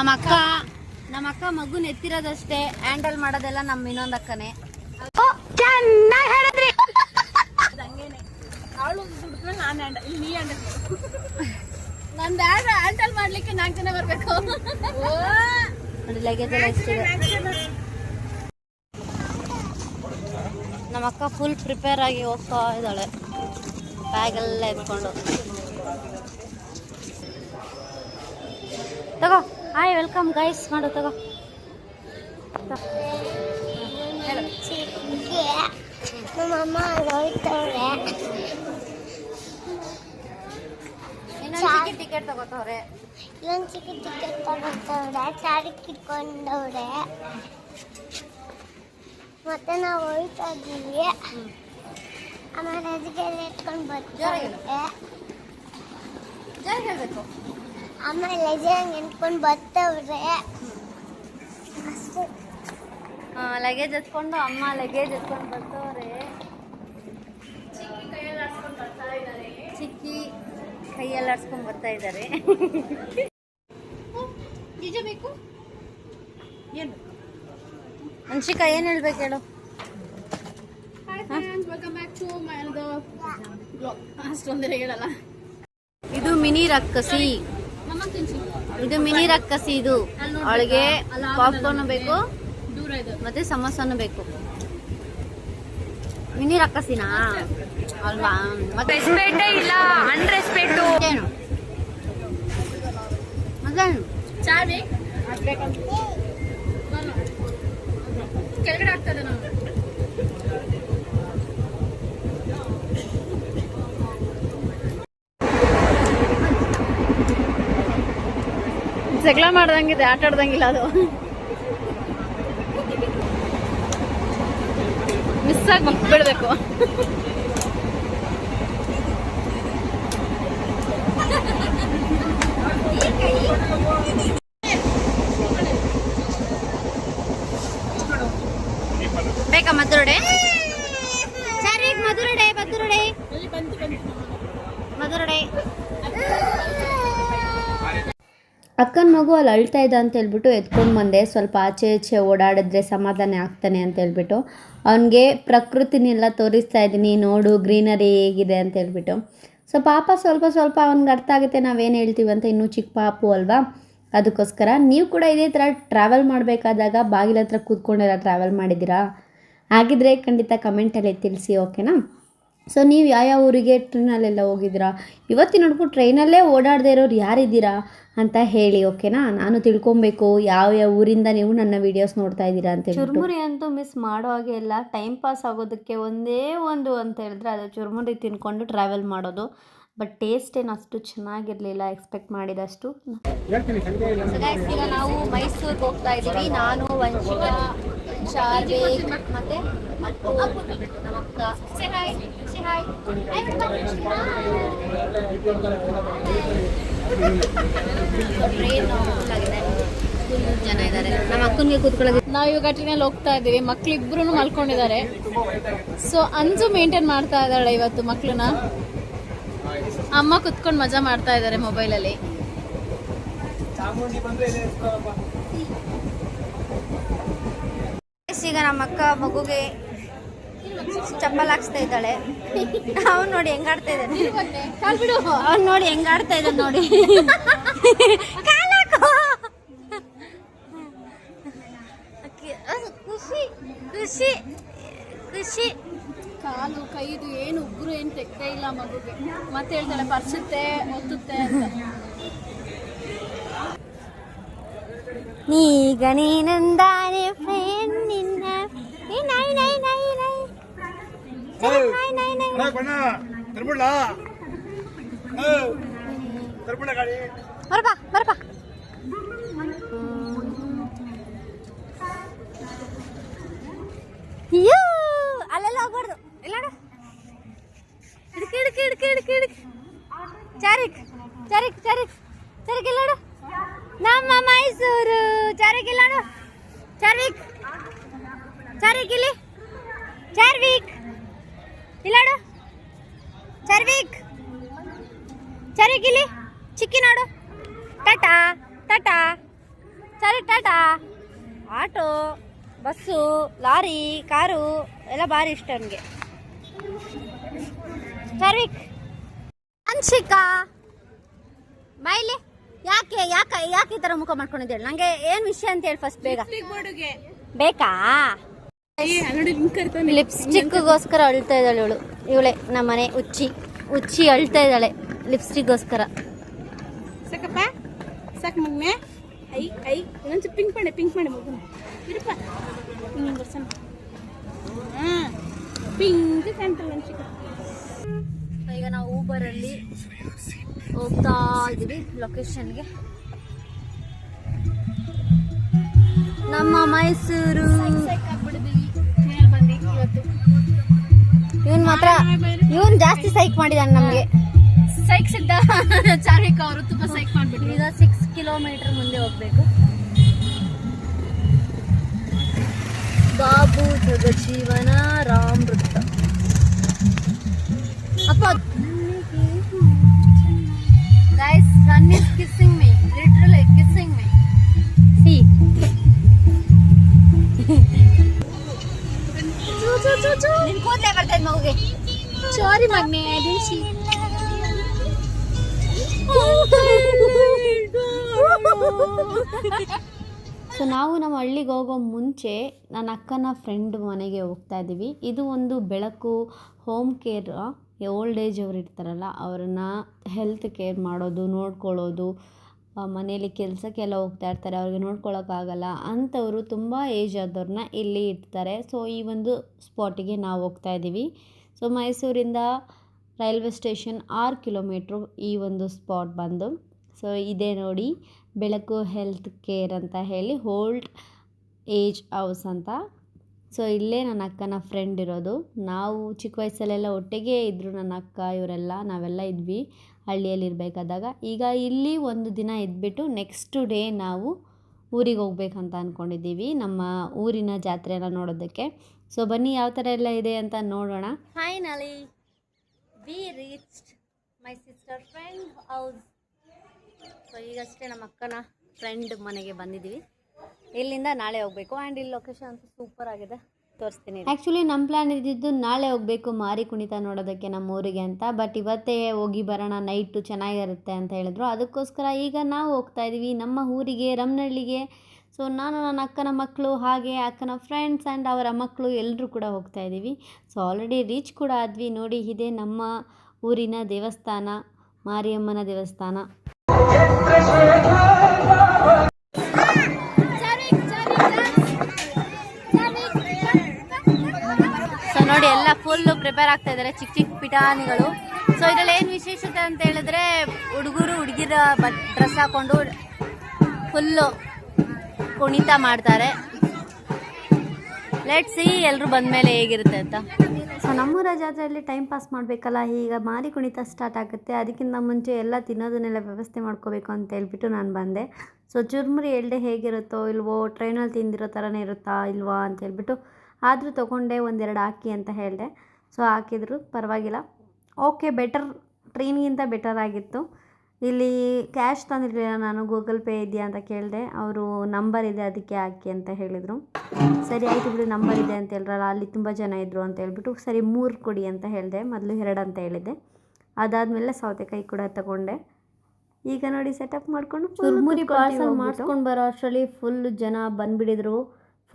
ನಮ್ಮ ಅಕ್ಕ ಮಗುನ ಎತ್ತಿರೋದಷ್ಟೇ, ಹ್ಯಾಂಡಲ್ ಮಾಡೋದೆಲ್ಲ ನಮ್ಮ ಇನ್ನೊಂದು ಅಕ್ಕನೇ. ಹ್ಯಾಂಡಲ್ ಮಾಡ್ಲಿಕ್ಕೆ 4 ಜನ ಬರ್ಬೇಕು. ಲಗೇಜ್ ಎಲ್ಲ ಎಷ್ಟಿದೆ. ನಮ್ಮ ಅಕ್ಕ ಫುಲ್ ಪ್ರಿಪೇರ್ ಆಗಿ ಹೋಗ್ತಾ ಇದ್ದಾಳೆ, ಬ್ಯಾಗೆಲ್ಲ ಎತ್ಕೊಂಡು. ತಗೋ, ಹಾಯ್ ವೆಲ್ಕಮ್ ಗೈಸ್ ಮಾಡು, ತಗೋ. ಇನ್ನೊಂದು ಟಿಕೆಟ್ ತಗೋತವ್ರೆ, ಚಾರಿಗೆ ಇಟ್ಕೊಂಡವ್ರೆ. ಮತ್ತೆ ನಾವು ಹೋಯ್ತಾ ಇದ್ದೀವಿ. ಆಮೇಲೆ ಅದಕ್ಕೆ ಎತ್ಕೊಂಡು ಬರ್ತಾರೆ. ಹೇಳ್ಬೇಕು. ಆಮೇಲೆ ಲಗೇಜ್ ಎತ್ಕೊಂಡು ಬರ್ತವ್ರೆ. ಲಗೇಜ್ ಎತ್ಕೊಂಡು ಅಮ್ಮ ಲಗೇಜ್ ಎತ್ಕೊಂಡು ಬರ್ತವ್ರೆ. ಚಿಕ್ಕಿ ಕೈಯಲ್ಲಿ ಆಡ್ಸ್ಕೊಂಡು ಬರ್ತಾ ಇದ್ದಾರೆ. ನಿಜ ಬೇಕು ಏನು ಅನ್ಶಿಕಾ, ಏನು ಹೇಳ್ಬೇಕು ಹೇಳು. ಅಷ್ಟೊಂದಿರ ಹೇಳಲ್ಲ. ಇದು ಮಿನಿ ರಕ್ಕಸಿ, ಇದು ಅವಳಿಗೆ ಪಾಪ್ಕಾರ್ನ್ ಬೇಕು ಮತ್ತೆ ಸಮೋಸನು ಬೇಕು. ಮಿನಿ ರಕ್ಕಸಿನಾ ಅಲ್ವಾ? ಮತ್ತೆ ರೆಸ್ಪೆಕ್ಟೇ ಇಲ್ಲ, ಅನ್ರೆಸ್ಪೆಕ್ಟು. ಏನು ಮತ್ತೇನು ಕೆಳಗಡೆ ಆಗ್ತದೆ. ನಾವು ಜಗಳ ಮಾಡ್ದಂಗಿದೆ, ಆಟ ಆಡ್ದಂಗಿಲ್ಲ. ಅದು ಮಿಸ್ ಆಗಿ ಮಕ್ಬಿಡ್ಬೇಕು. ಬೇಕಾ ಮಧುರಡೆ? ಸರಿ, ಮಧುರಡೆ ಅಕ್ಕನ ಮಗು ಅಲ್ಲಿ ಅಳ್ತಾ ಇದ್ದ ಅಂತ ಹೇಳ್ಬಿಟ್ಟು ಎತ್ಕೊಂಡು ಬಂದೆ. ಸ್ವಲ್ಪ ಆಚೆ ಈಚೆ ಓಡಾಡಿದ್ರೆ ಸಮಾಧಾನ ಆಗ್ತಾನೆ ಅಂತ ಹೇಳ್ಬಿಟ್ಟು ಅವನಿಗೆ ಪ್ರಕೃತಿನೆಲ್ಲ ತೋರಿಸ್ತಾ ಇದ್ದೀನಿ, ನೋಡು ಗ್ರೀನರಿ ಹೇಗಿದೆ ಅಂತ ಹೇಳ್ಬಿಟ್ಟು. ಸೊ ಪಾಪ ಸ್ವಲ್ಪ ಅವ್ನಿಗೆ ಅರ್ಥ ಆಗುತ್ತೆ ನಾವೇನು ಹೇಳ್ತೀವಿ ಅಂತ, ಇನ್ನೂ ಚಿಕ್ಕ ಪಾಪು ಅಲ್ವಾ. ಅದಕ್ಕೋಸ್ಕರ ನೀವು ಕೂಡ ಇದೇ ಥರ ಟ್ರಾವೆಲ್ ಮಾಡಬೇಕಾದಾಗ ಬಾಗಿಲ ಹತ್ರ ಕೂತ್ಕೊಂಡೆಲ್ಲ ಟ್ರಾವೆಲ್ ಮಾಡಿದ್ದೀರಾ? ಹಾಗಿದ್ರೆ ಖಂಡಿತ ಕಮೆಂಟಲ್ಲಿ ತಿಳಿಸಿ, ಓಕೆನಾ? ಸೊ ನೀವು ಯಾವ ಊರಿಗೆ ಟ್ರೈನಲ್ಲೆಲ್ಲ ಹೋಗಿದ್ದೀರಾ? ಇವತ್ತಿನವರೆಗೂ ಟ್ರೈನಲ್ಲೇ ಓಡಾಡದೇ ಇರೋರು ಯಾರಿದ್ದೀರಾ ಅಂತ ಹೇಳಿ, ಓಕೆನಾ? ನಾನು ತಿಳ್ಕೊಬೇಕು ಯಾವ ಊರಿಂದ ನೀವು ನನ್ನ ವೀಡಿಯೋಸ್ ನೋಡ್ತಾ ಇದ್ದೀರಾ ಅಂತ. ಚುರುಮುರಿ ಅಂತೂ ಮಿಸ್ ಮಾಡೋ ಹಾಗೆ ಎಲ್ಲ. ಟೈಮ್ ಪಾಸ್ ಆಗೋದಕ್ಕೆ ಒಂದೇ ಒಂದು ಅಂತ ಹೇಳಿದ್ರೆ ಅದು ಚುರುಮುರಿ ತಿನ್ಕೊಂಡು ಟ್ರಾವೆಲ್ ಮಾಡೋದು. ಬಟ್ ಟೇಸ್ಟ್ ಏನು ಅಷ್ಟು ಚೆನ್ನಾಗಿರಲಿಲ್ಲ ಎಕ್ಸ್ಪೆಕ್ಟ್ ಮಾಡಿದಷ್ಟು. ಈಗ ನಾವು ಮೈಸೂರಿಗೆ ಹೋಗ್ತಾ ಇದ್ದೀವಿ. ನಾನು, ವಂಶಿಕಾ, ಶಾರ್ವಿಕ್ ಮತ್ತೆ ಅಪ್ಪು, ನಮ್ಮ ಅಕ್ಕ. ಟ್ರೈನ್ ಫುಲ್ ಆಗಿದೆ, ಫುಲ್ ಜನ ಇದ್ದಾರೆ. ನಮ್ಮ ಅಕ್ಕನಿಗೆ ಕೂತ್ಕೊಳ್ಳೋದು. ನಾವು ಇವಾಗ ಟ್ರೈನಲ್ಲಿ ಹೋಗ್ತಾ ಇದ್ದೀವಿ. ಮಕ್ಳಿಬ್ರು ಮಲ್ಕೊಂಡಿದ್ದಾರೆ. ಸೊ ಅಂಜು ಮೇಂಟೈನ್ ಮಾಡ್ತಾ ಇದ್ದಾಳೆ ಇವತ್ತು ಮಕ್ಳನ್ನ. ಅಮ್ಮ ಕುತ್ಕೊಂಡು ಮಜಾ ಮಾಡ್ತಾ ಇದ್ದಾರೆ ಮೊಬೈಲಲ್ಲಿ. ಈಗ ನಮ್ಮ ಅಕ್ಕ ಮಗುಗೆ ಚಪ್ಪಲ್ ಹಾಕ್ಸ್ತಾ ಇದ್ದಾಳೆ. ಅವ್ನು ನೋಡಿ ಹೆಂಗಾಡ್ತಾ ಇದ್ದಾನೆ, ಅವ್ನು ನೋಡಿ ಹೆಂಗಾಡ್ತಾ ಇದ್ದಾನೆ ನೋಡಿ. ಖುಷಿ ಖುಷಿ ಖುಷಿ. ಕಾಲು ಕೈದು ಏನು ಉಗ್ರು ಏನು ತೆಗ್ದೇ ಇಲ್ಲ ಮಗುಗೆ. ಮತ್ತೆ ಹೇಳ್ತಾಳೆ ಪರ್ಸುತ್ತೆ ಒತ್ತುತ್ತೆ ಅಂತ. ಈಗ ನೀನಂದಾನೆ ಫ್ರೆಂಡ್ ನಿನ್ನ ನೈ ನೈ ನೈ ನೈ ಬರಪ್ಪ ಬರಪ್ಪ. ಅಯ್ಯೋ ಅಲ್ಲೆಲ್ಲ ಹೋಗ್ಬಾರ್ದು. ಇಲ್ಲ ಹಿಡ್ಕಿ ಹಿಡ್ಕಿ ಹಿಡ್ಕಿ ಹಿಡ್ಕಿ ಹಿಡ್ಕಿ. ಚಾರಿಕ್ ಚಾರಿಕ್ ಚಾರಿಕ್ ಚಾರಿಕ್ ಇಲ್ಲಾಡು. ನಮ್ಮ ಮೈಸೂರು ಚಾರಿಕ್ ಇಲ್ಲಾಡು. ಚಾರ್ವಿಕ್ ಚಾರಿಕ್ ಇಲ್ಲಿ. ಚಾರ್ವಿಕ್ ಇಲ್ಲಾಡು. ಚಾರ್ವಿಕ್ ಚಾರಿಕ್ ಇಲ್ಲಿ. ಚಿಕ್ಕಿ ನೋಡು. ಟಾಟಾ ಟಾಟಾ ಸರಿ Tata. Auto, bus, lorry, car ಎಲ್ಲ ಭಾರಿ ಇಷ್ಟ ನನಗೆ. ಸರ್ವಿಕ್ ಅನ್ಶಿಕಾ ಬಾಯ್ಲಿ. ಯಾಕೆ ಯಾಕೆ ಯಾಕೆ ಈ ಥರ ಮುಖ ಮಾಡ್ಕೊಂಡಿದ್ದೇಳಿ? ನನಗೆ ಏನು ವಿಷಯ ಅಂತ ಹೇಳಿ ಫಸ್ಟ್ ಬೇಗ. ಬೇಕಾ? ಲಿಪ್ಸ್ಟಿಕ್ಗೋಸ್ಕರ ಅಳ್ತಾ ಇದ್ದಾಳೆ ಇವಳು. ಇವಳೆ ನಮ್ಮನೆ ಉಚ್ಚಿ ಅಳ್ತಾ ಇದ್ದಾಳೆ ಲಿಪ್ಸ್ಟಿಕ್ಗೋಸ್ಕರ. ಸಾಕಪ್ಪ ಸಾಕು ಮಗ್ನೆ. ಐ ಇನ್ನೊಂದು ಪಿಂಕ್ ಮಾಡಿ ಮಗು ಇರಪ್ಪ. ಪಿಂಕ್ ಕಾಣ್ತಲ್ಲ ಅನ್ಸಿಕ. ಈಗ ನಾವು ಊಬರಲ್ಲಿ ಹೋಗ್ತಾ ಇದ್ದೀವಿ ಲೊಕೇಶನ್ಗೆ. ನಮ್ಮ ಮೈಸೂರು ಇವನ್ ಜಾಸ್ತಿ ಸೈಕ್ ಮಾಡಿದಾನೆ ನಮ್ಗೆ. ಸೈಕ್ ಸಿದ್ದ ಚಾರ್ವಿಕ್ ಅವರು ತುಂಬಾ ಸೈಕ್ ಮಾಡ್ಬಿಟ್ರು. ಈಗ 6 ಕಿಲೋಮೀಟರ್ ಮುಂದೆ ಹೋಗ್ಬೇಕು. ಬಾಬು ಜಗಜೀವನ ರಾಮ್ ವೃತ್ತ. ಅಪ್ಪ guys, sun is kissing me, literally kissing me. See. ನಿನ್ ಕೂದಲೇ ಬರ್ತಾ ಇದ್ ಮಗುಗೆ. ಸಾರಿ ಮಗ್ನೆ ದಿಲ್ಸಿ. ಸೊ ನಾವು ನಮ್ಮ ಹಳ್ಳಿಗೆ ಹೋಗೋ ಮುಂಚೆ ನನ್ನ ಅಕ್ಕನ ಫ್ರೆಂಡ್ ಮನೆಗೆ ಹೋಗ್ತಾ ಇದ್ದೀವಿ. ಇದು ಒಂದು ಬೆಳಕು ಹೋಮ್ ಕೇರ್. ಓಲ್ಡ್ ಏಜ್ ಅವ್ರು ಇರ್ತಾರಲ್ಲ ಅವ್ರನ್ನ ಹೆಲ್ತ್ ಕೇರ್ ಮಾಡೋದು, ನೋಡ್ಕೊಳ್ಳೋದು, ಮನೇಲಿ ಕೆಲಸಕ್ಕೆಲ್ಲ ಹೋಗ್ತಾ ಇರ್ತಾರೆ, ಅವ್ರಿಗೆ ನೋಡ್ಕೊಳ್ಳೋಕ್ಕಾಗಲ್ಲ ಅಂಥವರು ತುಂಬ ಏಜ್ ಆದವ್ರನ್ನ ಇಲ್ಲಿ ಇರ್ತಾರೆ. ಸೊ ಈ ಒಂದು ಸ್ಪಾಟಿಗೆ ನಾವು ಹೋಗ್ತಾ ಇದ್ದೀವಿ. ಸೊ ಮೈಸೂರಿಂದ ರೈಲ್ವೆ ಸ್ಟೇಷನ್ 6 ಕಿಲೋಮೀಟ್ರು ಈ ಒಂದು ಸ್ಪಾಟ್ ಬಂದು. ಸೊ ಇದೇ ನೋಡಿ ಬೆಳಕು ಹೆಲ್ತ್ ಕೇರ್ ಅಂತ ಹೇಳಿ ಓಲ್ಡ್ ಏಜ್ ಹೌಸ್ ಅಂತ. ಸೊ ಇಲ್ಲೇ ನನ್ನ ಅಕ್ಕನ ಫ್ರೆಂಡ್ ಇರೋದು. ನಾವು ಚಿಕ್ಕ ವಯಸ್ಸಲ್ಲೆಲ್ಲ ಒಟ್ಟಿಗೆ ಇದ್ದರು ನನ್ನ ಅಕ್ಕ ಇವರೆಲ್ಲ, ನಾವೆಲ್ಲ ಇದ್ವಿ ಹಳ್ಳಿಯಲ್ಲಿ ಇರಬೇಕಾದಾಗ. ಈಗ ಇಲ್ಲಿ ಒಂದು ದಿನ ಇದ್ಬಿಟ್ಟು ನೆಕ್ಸ್ಟ್ ಡೇ ನಾವು ಊರಿಗೆ ಹೋಗ್ಬೇಕಂತ ಅಂದ್ಕೊಂಡಿದ್ದೀವಿ ನಮ್ಮ ಊರಿನ ಜಾತ್ರೆನ ನೋಡೋದಕ್ಕೆ. ಸೊ ಬನ್ನಿ ಯಾವ ಥರ ಎಲ್ಲ ಇದೆ ಅಂತ ನೋಡೋಣ. Finally we reached my sister friend house. So ಈಗಷ್ಟೇ ನಮ್ಮ ಅಕ್ಕನ ಫ್ರೆಂಡ್ ಮನೆಗೆ ಬಂದಿದ್ದೀವಿ. ಇಲ್ಲಿಂದ ನಾಳೆ ಹೋಗಬೇಕು. ಆ್ಯಂಡ್ ಇಲ್ಲಿ ಲೊಕೇಶನ್ ಅಂತೂ ಸೂಪರ್ ಆಗಿದೆ, ತೋರಿಸ್ತೀನಿ. ಆ್ಯಕ್ಚುಲಿ ನಮ್ಮ ಪ್ಲ್ಯಾನ್ ಇದ್ದಿದ್ದು ನಾಳೆ ಹೋಗಬೇಕು ಮಾರಿ ಕುಣಿತ ನೋಡೋದಕ್ಕೆ ನಮ್ಮ ಊರಿಗೆ ಅಂತ. ಬಟ್ ಇವತ್ತೇ ಹೋಗಿ ಬರೋಣ, ನೈಟು ಚೆನ್ನಾಗಿರುತ್ತೆ ಅಂತ ಹೇಳಿದ್ರು. ಅದಕ್ಕೋಸ್ಕರ ಈಗ ನಾವು ಹೋಗ್ತಾ ಇದ್ದೀವಿ ನಮ್ಮ ಊರಿಗೆ, ರಮ್ನಹಳ್ಳಿಗೆ. ಸೊ ನಾನು ನನ್ನ ಅಕ್ಕನ ಮಕ್ಕಳು ಹಾಗೆ ಅಕ್ಕನ ಫ್ರೆಂಡ್ಸ್ ಆ್ಯಂಡ್ ಅವರ ಮಕ್ಕಳು ಎಲ್ಲರೂ ಕೂಡ ಹೋಗ್ತಾ ಇದ್ದೀವಿ. ಸೊ ಆಲ್ರೆಡಿ ರೀಚ್ ಕೂಡ ಆದ್ವಿ. ನೋಡಿ ಇದೆ ನಮ್ಮ ಊರಿನ ದೇವಸ್ಥಾನ, ಮಾರಿಯಮ್ಮನ ದೇವಸ್ಥಾನ. ಸೊ ನೋಡಿ ಎಲ್ಲ ಫುಲ್ಲು ಪ್ರಿಪೇರ್ ಆಗ್ತಾ ಇದ್ದಾರೆ, ಚಿಕ್ಕ ಚಿಕ್ಕ ಪಿಟಾನಿಗಳು. ಸೊ ಇದರಲ್ಲಿ ಏನು ವಿಶೇಷತೆ ಅಂತ ಹೇಳಿದ್ರೆ ಹುಡುಗರು ಹುಡುಗಿರ ಡ್ರೆಸ್ ಹಾಕೊಂಡು ಫುಲ್ಲು ಕುಣಿತ ಮಾಡ್ತಾರೆ. ಲೆಟ್ಸ್ ಸಿ ಎಲ್ಲರೂ ಬಂದಮೇಲೆ ಹೇಗಿರುತ್ತೆ ಅಂತ. ಸೊ ನಮ್ಮೂರ ಜಾತ್ರೆಯಲ್ಲಿ ಟೈಮ್ ಪಾಸ್ ಮಾಡಬೇಕಲ್ಲ, ಈಗ ಮಾರಿ ಕುಣಿತ ಸ್ಟಾರ್ಟ್ ಆಗುತ್ತೆ. ಅದಕ್ಕಿಂತ ಮುಂಚೆ ಎಲ್ಲ ತಿನ್ನೋದನ್ನೆಲ್ಲ ವ್ಯವಸ್ಥೆ ಮಾಡ್ಕೋಬೇಕು ಅಂತ ಹೇಳ್ಬಿಟ್ಟು ನಾನು ಬಂದೆ. ಸೊ ಚುರ್ಮುರಿ ಹೇಳ್ದೆ ಹೇಗಿರುತ್ತೋ ಇಲ್ವೋ, ಟ್ರೈನಲ್ಲಿ ತಿಂದಿರೋ ಥರನೇ ಇರುತ್ತಾ ಇಲ್ವಾ ಅಂತ ಹೇಳ್ಬಿಟ್ಟು ಆದರೂ ತೊಗೊಂಡೆ, 1-2 ಹಾಕಿ ಅಂತ ಹೇಳಿದೆ. ಸೊ ಹಾಕಿದ್ರು, ಪರವಾಗಿಲ್ಲ, ಓಕೆ, ಬೆಟರ್, ಟ್ರೈನ್ಗಿಂತ ಬೆಟರ್ ಆಗಿತ್ತು. ಇಲ್ಲಿ ಕ್ಯಾಶ್ ತಂದಿರಲಿಲ್ಲ ನಾನು, ಗೂಗಲ್ ಪೇ ಇದೆಯಾ ಅಂತ ಕೇಳಿದೆ. ಅವರು ನಂಬರ್ ಇದೆ ಅದಕ್ಕೆ ಹಾಕಿ ಅಂತ ಹೇಳಿದರು. ಸರಿ ಆಯಿತು ಬಿಡು, ನಂಬರ್ ಇದೆ ಅಂತ ಹೇಳಿದ್ರಲ್ಲ, ಅಲ್ಲಿ ತುಂಬ ಜನ ಇದ್ದರು ಅಂತ ಹೇಳ್ಬಿಟ್ಟು ಸರಿ 3 ಕೊಡಿ ಅಂತ ಹೇಳಿದೆ. ಮೊದಲು 2 ಅಂತ ಹೇಳಿದ್ದೆ. ಅದಾದಮೇಲೆ ಸೌತೆಕಾಯಿ ಕೂಡ ತಗೊಂಡೆ. ಈಗ ನೋಡಿ ಸೆಟಪ್ ಮಾಡಿಕೊಂಡು ಚುರ್ಮುರಿ ಪಾರ್ಸಲ್ ಮಾಡಿಸ್ಕೊಂಡು ಬರೋ ಅಷ್ಟರಲ್ಲಿ ಫುಲ್ ಜನ ಬಂದುಬಿಟ್ಟಿದ್ರು.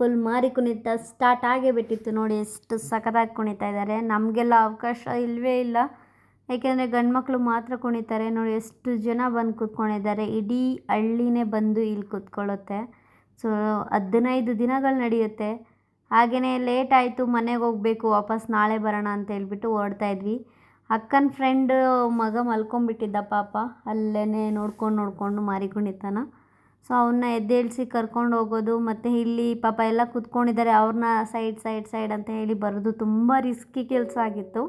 ಫುಲ್ ಮಾರಿ ಕುಣಿತ ಸ್ಟಾರ್ಟ್ ಆಗೇ ಬಿಟ್ಟಿತ್ತು. ನೋಡಿ ಎಷ್ಟು ಸಖತ್ತಾಗಿ ಕುಣಿತಾ ಇದ್ದಾರೆ. ನಮಗೆಲ್ಲ ಅವಕಾಶ ಇಲ್ಲವೇ ಇಲ್ಲ, ಏಕೆಂದರೆ ಗಂಡು ಮಕ್ಕಳು ಮಾತ್ರ ಕುಣಿತಾರೆ. ನೋಡಿ ಎಷ್ಟು ಜನ ಬಂದು ಕೂತ್ಕೊಂಡಿದ್ದಾರೆ. ಇಡೀ ಹಳ್ಳಿನೇ ಬಂದು ಇಲ್ಲಿ ಕೂತ್ಕೊಳ್ಳುತ್ತೆ. ಸೊ 15 ದಿನಗಳು ನಡೆಯುತ್ತೆ. ಹಾಗೆಯೇ ಲೇಟ್ ಆಯಿತು, ಮನೆಗೆ ಹೋಗಬೇಕು, ವಾಪಸ್ ನಾಳೆ ಬರೋಣ ಅಂತ ಹೇಳ್ಬಿಟ್ಟು ಹೊರಡ್ತಾ ಇದ್ವಿ. ಅಕ್ಕನ ಫ್ರೆಂಡ್ ಮಗ ಮಲ್ಕೊಂಡ್ಬಿಟ್ಟಿದ್ದ ಪಾಪ, ಅಲ್ಲೇ ನೋಡ್ಕೊಂಡು ಮಾರಿ ಕುಣಿತಾನ. ಸೊ ಅವನ್ನ ಎದ್ದೇಳಿಸಿ ಕರ್ಕೊಂಡು ಹೋಗೋದು, ಮತ್ತು ಇಲ್ಲಿ ಪಾಪ ಎಲ್ಲ ಕೂತ್ಕೊಂಡಿದ್ದಾರೆ, ಅವ್ರನ್ನ ಸೈಡ್ ಅಂತ ಹೇಳಿ ಬರೋದು ತುಂಬ ರಿಸ್ಕಿ ಕೆಲಸ ಆಗಿತ್ತು.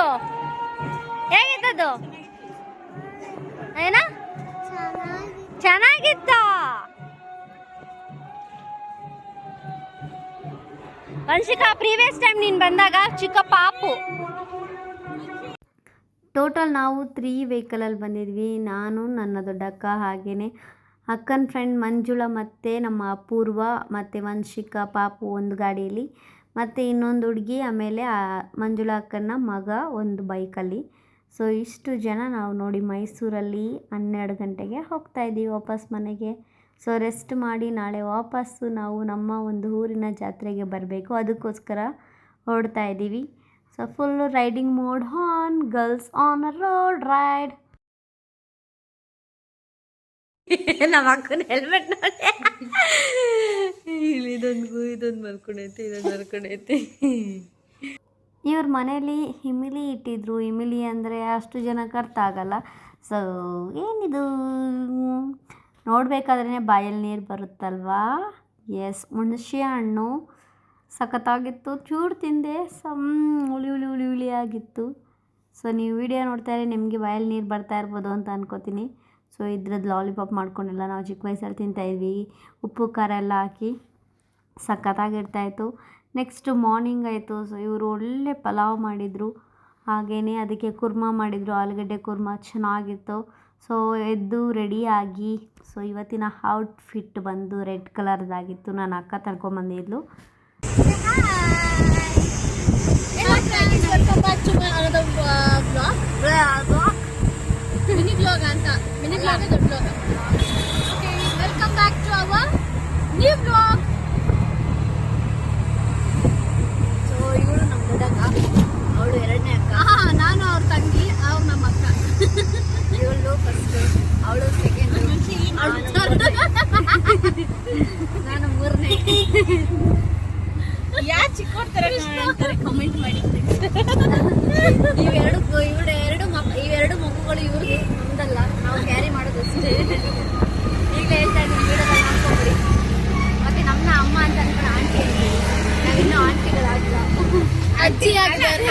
ಹೇಗಿತ್ತು ಹೇಗಿತ್ತದು ಏನ ಚೆನ್ನಾಗಿತ್ತ ವಂಶಿಕಾ ಪ್ರೀವಿಯಸ್ ಟೈಮ್ ನೀನು ಬಂದಾಗ ಚಿಕ್ಕ ಪಾಪು. ಟೋಟಲ್ ನಾವು 3 ವೆಹಿಕಲಲ್ಲಿ ಬಂದಿದ್ವಿ. ನಾನು, ನನ್ನ ದೊಡ್ಡಕ್ಕ, ಹಾಗೆಯೇ ಅಕ್ಕನ ಫ್ರೆಂಡ್ ಮಂಜುಳಾ ಮತ್ತು ನಮ್ಮ ಅಪೂರ್ವ ಮತ್ತು ವಂಶಿಕಾ ಪಾಪು ಒಂದು ಗಾಡಿಯಲ್ಲಿ, ಮತ್ತು ಇನ್ನೊಂದು ಹುಡುಗಿ, ಆಮೇಲೆ ಮಂಜುಳಾ ಅಕ್ಕನ ಮಗ ಒಂದು ಬೈಕಲ್ಲಿ. ಸೊ ಇಷ್ಟು ಜನ ನಾವು ನೋಡಿ ಮೈಸೂರಲ್ಲಿ 12 ಗಂಟೆಗೆ ಹೋಗ್ತಾಯಿದ್ದೀವಿ ವಾಪಸ್ ಮನೆಗೆ. ಸೊ ರೆಸ್ಟ್ ಮಾಡಿ ನಾಳೆ ವಾಪಸ್ಸು ನಾವು ನಮ್ಮ ಒಂದು ಊರಿನ ಜಾತ್ರೆಗೆ ಬರಬೇಕು, ಅದಕ್ಕೋಸ್ಕರ ಹೊರಡ್ತಾ ಇದ್ದೀವಿ. So full riding mode on, girls on a road ride. ನಮ್ಮ ಅಕ್ಕನ ಹೆಲ್ಮೆಟ್ ನೋಡಿ ಇದೊಂದು ಮಲ್ಕೊಂಡೈತೆ. ಇವ್ರ ಮನೇಲಿ ಹಿಮಿಲಿ ಇಟ್ಟಿದ್ರು. ಹಿಮಿಲಿ ಅಂದರೆ ಅಷ್ಟು ಜನಕ್ಕೆ ಅರ್ಥ ಆಗಲ್ಲ. ಸೊ ಏನಿದು ನೋಡಬೇಕಾದ್ರೇ ಬಾಯಲ್ಲಿ ನೀರು ಬರುತ್ತಲ್ವಾ. ಎಸ್, ಹುಣಸೆ ಹಣ್ಣು ಸಖತ್ತಾಗಿತ್ತು. ಚೂರು ತಿಂದೆ, ಹುಳಿ ಆಗಿತ್ತು. ಸೊ ನೀವು ವಿಡಿಯೋ ನೋಡ್ತಾಯಿದ್ರೆ ನಿಮಗೆ ಬಾಯಲ್ಲಿ ನೀರು ಬರ್ತಾ ಇರ್ಬೋದು ಅಂತ ಅನ್ಕೋತೀನಿ. ಸೊ ಇದ್ರದ್ದು ಲಾಲಿಪಾಪ್ ಮಾಡ್ಕೊಂಡೆಲ್ಲ ನಾವು ಚಿಕ್ಕ ವಯಸ್ಸಲ್ಲಿ ತಿಂತಾಯಿದ್ವಿ, ಉಪ್ಪು ಖಾರ ಎಲ್ಲ ಹಾಕಿ ಸಖತ್ತಾಗಿರ್ತಾಯಿತ್ತು. ನೆಕ್ಸ್ಟು ಮಾರ್ನಿಂಗ್ ಆಯಿತು. ಸೊ ಇವರು ಒಳ್ಳೆ ಪಲಾವ್ ಮಾಡಿದರು, ಹಾಗೆಯೇ ಅದಕ್ಕೆ ಕುರ್ಮಾ ಮಾಡಿದರು, ಆಲೂಗಡ್ಡೆ ಕುರ್ಮಾ ಚೆನ್ನಾಗಿತ್ತು. ಸೊ ಎದ್ದು ರೆಡಿಯಾಗಿ, ಸೊ ಇವತ್ತಿನ ಔಟ್ಫಿಟ್ ಬಂದು ರೆಡ್ ಕಲರ್ದಾಗಿತ್ತು. ನನ್ನ ಅಕ್ಕ ತರ್ಕೊಂಬಂದಿದ್ಲು. ಮಿನಿ ಬ್ಲಾಗ್ ಅಂತ, ಮಿನಿ ಬ್ಲಾಗ್ ದೊಡ್ಡ blog. Welcome back to our new blog. So ಇವಳು ನಮ್ಮ ದೊಡ್ಡಕ್ಕ, ಅವಳು ಎರಡನೇ ಅಕ್ಕ. ನಾನು ಅವ್ರ ತಂಗಿ, ಅವ್ರು ನಮ್ಮ ಅಕ್ಕ. ಇವಳು ಫಸ್ಟ್, ಅವಳು ಸೆಕೆಂಡ್, ನಾನು ಮೂರನೇ. ಯಾರು ಚಿಕ್ಕೋಡ್ತಾರೆ ಕಮೆಂಟ್ ಮಾಡಿ. ಇವೆರಡು ಮಗುಗಳು ಇವ್ರಿಗೆ ನಮ್ದಲ್ಲ, ನಾವು ಕ್ಯಾರಿ ಮಾಡೋದು ಅಷ್ಟೇ. ಈಗಲೇ ಹೇಳ್ತಾ ಇದ್ದೀನಿ, ವೀಡಿಯೋದಲ್ಲಿ ನೋಡ್ಕೊಂಬಿಡಿ. ಮತ್ತೆ ನಮ್ಮನ್ನ ಅಮ್ಮ ಅಂತ ಅನ್ಕೊಂಡು ಆಂಟಿ ಅಂತೀವಿ, ನಾವಿನ್ನೂ ಆಂಟಿಗಳಾಗಿಲ್ಲ, ಅಜ್ಜಿ ಆಗಿದ್ದಾರೆ.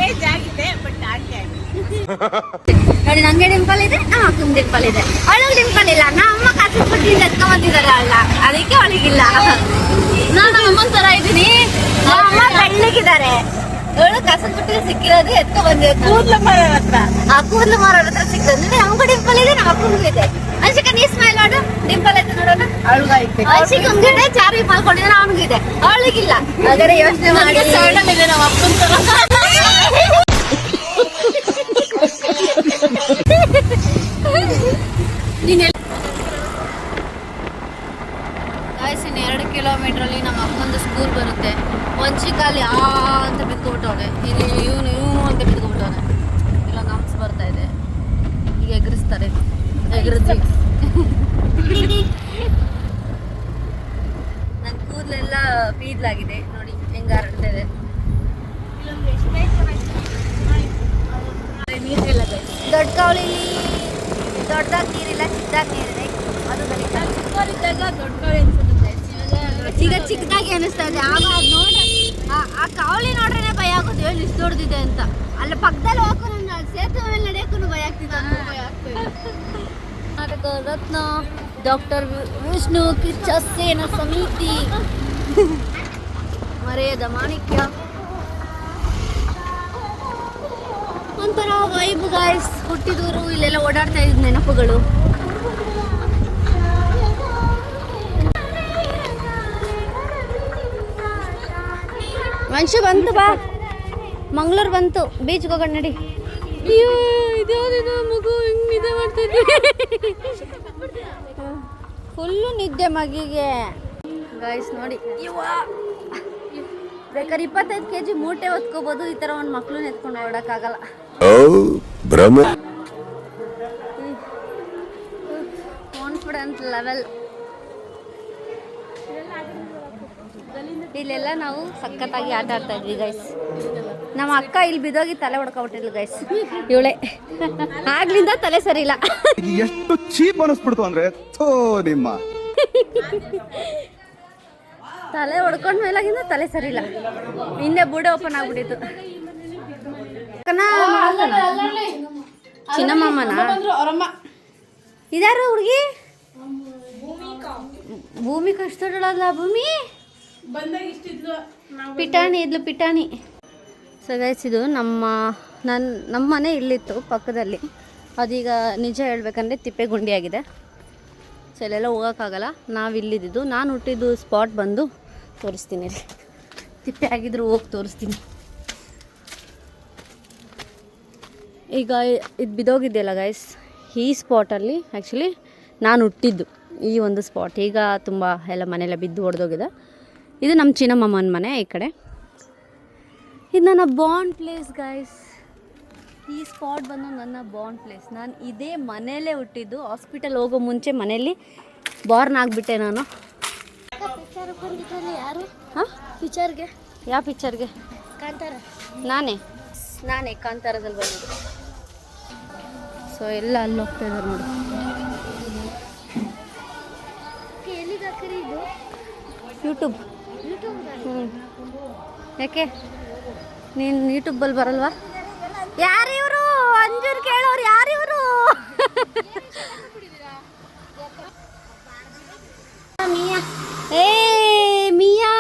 ಏಜ್ ಆಗಿದೆ ಬಟ್ ಆಂಟಿ ಆಗಿದೆ ನೋಡಿ. ನಂಗೆ ಡಿಂಪಲ್ ಇದೆ, ನಮ್ಮ ಅಕ್ಕನ ಡಿಂಪಲ್ ಇದೆ, ಅವಳಿಗೆ ಡಿಂಪಲ್ ಇಲ್ಲ. ನಮ್ಮ ಅಮ್ಮ ಕಾಸು ಕೊಟ್ಟಿಂದ ಎತ್ಕೊಂಡ್ಬಂದಿದ್ದಾರೆ ಅಲ್ಲ, ಅದಕ್ಕೆ ಅವಳಿಗಿಲ್ಲ. ನಾನು ನಮ್ಮ ಅಮ್ಮನ ಥರ ಇದ್ದೀನಿ, ನಮ್ಮ ಅಮ್ಮ ಬೆಳ್ಳಗಿದ್ದಾರೆ, ಅವಳು ಕಸದ ಪುಟ್ಟಿಗೆ ಸಿಕ್ಕಿರೋದು ಎತ್ಕೊ ಬಂದಿದೆ. ಕೂದಲು ಮಾರೋರ ಹತ್ರ, ಆ ಕೂದಲು ಮಾರೋರ ಹತ್ರ ಸಿಕ್ಕಿದ್ರೆ ನಮ್ಗೂ ಡಿಂಪಲ್ ಇದೆ, ನಮ್ಮ ಅಕ್ಕನಿಗೂ ಇದೆ. ಅನ್ಸಿಕ ನೀ ಸ್ಮೈಲ್ ಮಾಡು, ಡಿಂಪಲ್ ಐತೆ ನೋಡೋಣ. ಅನ್ಸಿಕಂಗಿದೆ, ಚಾರಿ ಮಾಡ್ಕೊಂಡಿದ್ರೆ ಅವನಿಗಿದೆ, ಅವಳಿಗಿಲ್ಲ. ಹಾಗಾದ್ರೆ ಯೋಚನೆ ಮಾಡಿ, ಸಣ್ಣನಿದೆ ನಮ್ಮ ಅಪ್ಪನ ತರ. ಇನ್ನು 2 ಕಿಲೋಮೀಟ್ರಲ್ಲಿ ನಮ್ಮ ಅಪ್ಪಂದು ಸ್ಕೂಲ್ ಬರುತ್ತೆ. ವಂಶಿಕಾಲಿ ಅಂತ ಬಿದ್ಕೊಬಿಟ್ಟವನೆ, ಇಲ್ಲಿ ಇವನು ಅಂತ ಬಿದ್ಕೊಬಿಟ್ಟವನೆ. ಇಲ್ಲ ನಮ್ಸ್ ಬರ್ತಾ ಇದೆ, ಈಗ ಎಗರಿಸ್ತಾರೆ, ಎಗರಿಸಿ. ನನ್ನ ಕೂದಲೆಲ್ಲ ಪೀದ್ಲಾಗಿದೆ ನೋಡಿ, ಹೆಂಗ ಹರಡ್ತಾ ಇದೆ. ನೀರಿಲ್ಲ, ದೊಡ್ಡ ಕಾವಳಿಲಿ ದೊಡ್ಡದಾಗಿ ನೀರಿಲ್ಲ, ಚಿಕ್ಕದಾಗಿ ನೀರಿದೆ. ಅದು ಚಿಕ್ಕವರಿದ್ದಾಗ ದೊಡ್ಡ ಕಾವಳಿ ಅನ್ಸುತ್ತೆ, ಈಗ ಚಿಕ್ಕದಾಗಿ ಅನಿಸ್ತಾ ಇದೆ. ಆಗ ಅದು ನೋಡಿ, ಆ ಕಾವಳಿ ನೋಡ್ರೇನೆ ಭಯ ಆಗೋದು, ಏನು ಇಷ್ಟು ದೊಡ್ಡದಿದೆ ಅಂತ. ಅಲ್ಲ ಪಕ್ಕದಲ್ಲಿ ಹೋಗೋ, ನನ್ನ ಸೇತುವೆ ಮೇಲೆ ನಡೆಯೋಕ್ಕೂ ಭಯ ಆಗ್ತಿದೆ, ಭಯ ಆಗ್ತಿದೆ. ಕರ್ನಾಟಕ ರತ್ನ ಡಾಕ್ಟರ್ ವಿಷ್ಣು ಕಿಚ್ಚ ಸೇನಾ ಸಮಿತಿ, ಮರೆಯದ ಮಾಣಿಕ್ಯ, ಒಂಥರ ವೈಬ್ ಗಾಯ್ಸ್. ಹುಟ್ಟಿದೂರು, ಇಲ್ಲೆಲ್ಲ ಓಡಾಡ್ತಾ ಇದ್ದ ನೆನಪುಗಳು. ಮನುಷ್ಯ ಬಂತು, ಬಾ ಮಂಗಳೂರು ಬಂತು, ಬೀಚ್ಗೆ ಹೋಗೋಣ ನಡಿ. ಅಯ್ಯೋ ಇದ್ಯಾವುದಿದೆ ಮಗು, ಹಿಂಗೆ ನಿದ್ದೆ ಮಾಡ್ತಿದ್ವಿ. ಫುಲ್ಲು ನಿದ್ದೆ ಮಗಿಗೆ ಗಾಯ್ಸ್ ನೋಡಿ. ಬೇಕಾದ್ರೆ 25 kg ಮೂಟೆ ಹೊತ್ಕೋಬೋದು, ಈ ಥರ ಒಂದು ಮಕ್ಳನ್ನ ಎತ್ಕೊಂಡು ಓಡೋಕ್ಕಾಗಲ್ಲ. ಕಾನ್ಫಿಡೆನ್ಸ್ ಲೆವೆಲ್ ಇಲ್ಲೆಲ್ಲ ನಾವು ಸಖತ್ತಾಗಿ ಆಟ ಆಡ್ತಾ ಇದ್ವಿ ಗೈಸ್. ನಮ್ಮ ಅಕ್ಕ ಇಲ್ಲಿ ಬಿದ್ದೋಗಿ ತಲೆ ಹೊಡ್ಕೊಬಿಟ್ಟಿದ್ಲು ಗೈಸ್, ಇವಳೆ ಆಗ್ಲಿಂದ ತಲೆ ಸರಿ ಇಲ್ಲ. ಎಷ್ಟು ಚೀಪ್ ಅನಿಸ್ಬಿಡ್ತು ಅಂದ್ರೆ ನಿಮ್ಮ ತಲೆ ಹೊಡ್ಕೊಂಡ್ಮೇಲಾಗಿಂದ ತಲೆ ಸರಿ ಇಲ್ಲ, ಹಿಂದೆ ಬುಡೆ ಓಪನ್ ಆಗ್ಬಿಟ್ಟಿತ್ತು. ಚಿನ್ನಮ್ಮನ ಇದಾರು ಹುಡುಗಿ ಭೂಮಿ ಕಷ್ಟದಲ್ಲ ಭೂಮಿ ಪಿಟಾಣಿ ಇದ್ಲು ಪಿಟಾಣಿ. ಸೊ ಗೈಸ್ ಇದು ನಮ್ಮ ಮನೆ ಇಲ್ಲಿತ್ತು ಪಕ್ಕದಲ್ಲಿ. ಅದೀಗ ನಿಜ ಹೇಳ್ಬೇಕಂದ್ರೆ ತಿಪ್ಪೆಗುಂಡಿಯಾಗಿದೆ. ಸೊ ಇಲ್ಲೆಲ್ಲ ಹೋಗೋಕ್ಕಾಗಲ್ಲ. ನಾವು ಇಲ್ಲಿದ್ದು ನಾನು ಹುಟ್ಟಿದ್ದು ಸ್ಪಾಟ್ ಬಂದು ತೋರಿಸ್ತೀನಿ ರೀ. ತಿಪ್ಪೆ ಆಗಿದ್ರು ಹೋಗಿ ತೋರಿಸ್ತೀನಿ. ಈಗ ಇದು ಬಿದ್ದೋಗಿದೆಯಲ್ಲ ಗೈಸ್, ಈ ಸ್ಪಾಟಲ್ಲಿ ಆ್ಯಕ್ಚುಲಿ ನಾನು ಹುಟ್ಟಿದ್ದು ಈ ಒಂದು ಸ್ಪಾಟ್. ಈಗ ತುಂಬ ಎಲ್ಲ ಮನೆಯೆಲ್ಲ ಬಿದ್ದು ಹೊಡೆದೋಗಿದೆ. ಇದು ನಮ್ಮ ಚಿನ್ನಮ್ಮನ ಮನೆ ಈ ಕಡೆ. ಇದು ನನ್ನ ಬಾಂಡ್ ಪ್ಲೇಸ್ ಗೈಸ್. ಈ ಸ್ಪಾಟ್ ಬಂದು ನನ್ನ ಬಾಂಡ್ ಪ್ಲೇಸ್. ನಾನು ಇದೇ ಮನೆಯಲ್ಲೇ ಹುಟ್ಟಿದ್ದು. ಹಾಸ್ಪಿಟಲ್ ಹೋಗೋ ಮುಂಚೆ ಮನೆಯಲ್ಲಿ ಬಾರ್ನ್ ಆಗಿಬಿಟ್ಟೆ ನಾನು. ಯಾರು ಹಾಂ ಪಿಕ್ಚರ್ಗೆ? ಯಾವ ಪಿಕ್ಚರ್ಗೆ? ಕಾಂತಾರ. ನಾನೇ ಕಾಂತಾರದಲ್ಲಿ ಬಂದಿದ್ದು. ಸೊ ಎಲ್ಲ ಅಲ್ಲಿ ಹೋಗ್ತಾ ಇದ್ದಾರೆ ನೋಡಿ. ಎಲ್ಲಿಗೆ ಹಾಕಿರಿ ಇದು? ಯೂಟ್ಯೂಬ್. ಯೂಟ್ಯೂಬ್ ಯಾಕೆ ನೀನು ಯೂಟ್ಯೂಬಲ್ಲಿ ಬರಲ್ವಾ? ಯಾರಿವರು ಅಂಜೂರ್ ಕೇಳೋರು? ಯಾರಿವರು? ಏ ಮಿಯಾ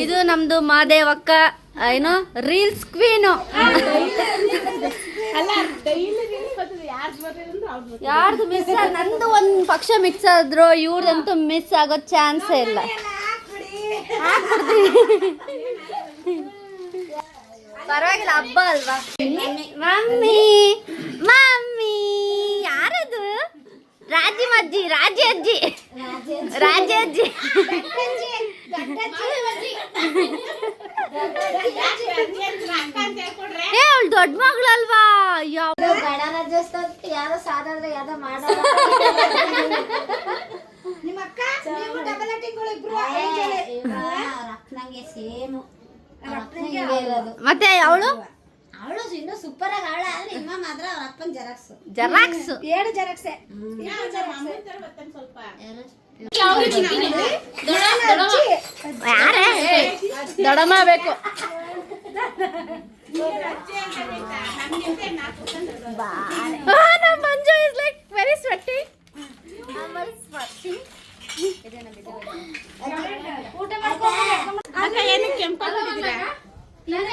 ಇದು ನಮ್ದು ಮಾದೇವಕ್ಕ ಏನು ರೀಲ್ಸ್ ಕ್ವೀನು. ಯಾರ್ದು ಮಿಸ್? ನಂದು ಒಂದು ಪಕ್ಷ ಮಿಕ್ಸ್ ಆದ್ರು, ಇವ್ರದಂತೂ ಮಿಸ್ ಆಗೋ ಚಾನ್ಸೇ ಇಲ್ಲ. ಪರವಾಗಿಲ್ಲ, ಹಬ್ಬ ಅಲ್ವಾ. ಮಮ್ಮಿ ಮಮ್ಮಿ ಯಾರದು? ರಾಜಿ ಅಜ್ಜಿ ಏ ಅವಳು ದೊಡ್ಡ ಮಗಳಲ್ವಾ? ಯಾರೋ ಸಾಧಾರಣ ಯಾವ್ದೋ ಮಾಡೋದು. ನಿಮ್ಮ ಅಕ್ಕ ನೀವು ಡಬಲ್ ಅಟ್ಟಿಗಳು ಇಬ್ರು ನಂಗೆ ಸೇಮ್ ಮತ್ತೆ ಅವಳು ಇನ್ನು ಸೂಪರ್ ಆಗಿ ಆಳ. ಆದ್ರೆ ಇಮ್ಮ ಮಾತ್ರ ಅವ್ರ ಅಪ್ಪನ ಜೆರಾಕ್ಸ್ ಏಳು ಜೆರಾಕ್ಸೆ. ಯಾರೇ ದೊಡಮ್ಮ ಬೇಕು. ಮಂಜು ಇಸ್ ಲೈಕ್ ವೆರಿ ಸ್ವಟ್ಟಿ.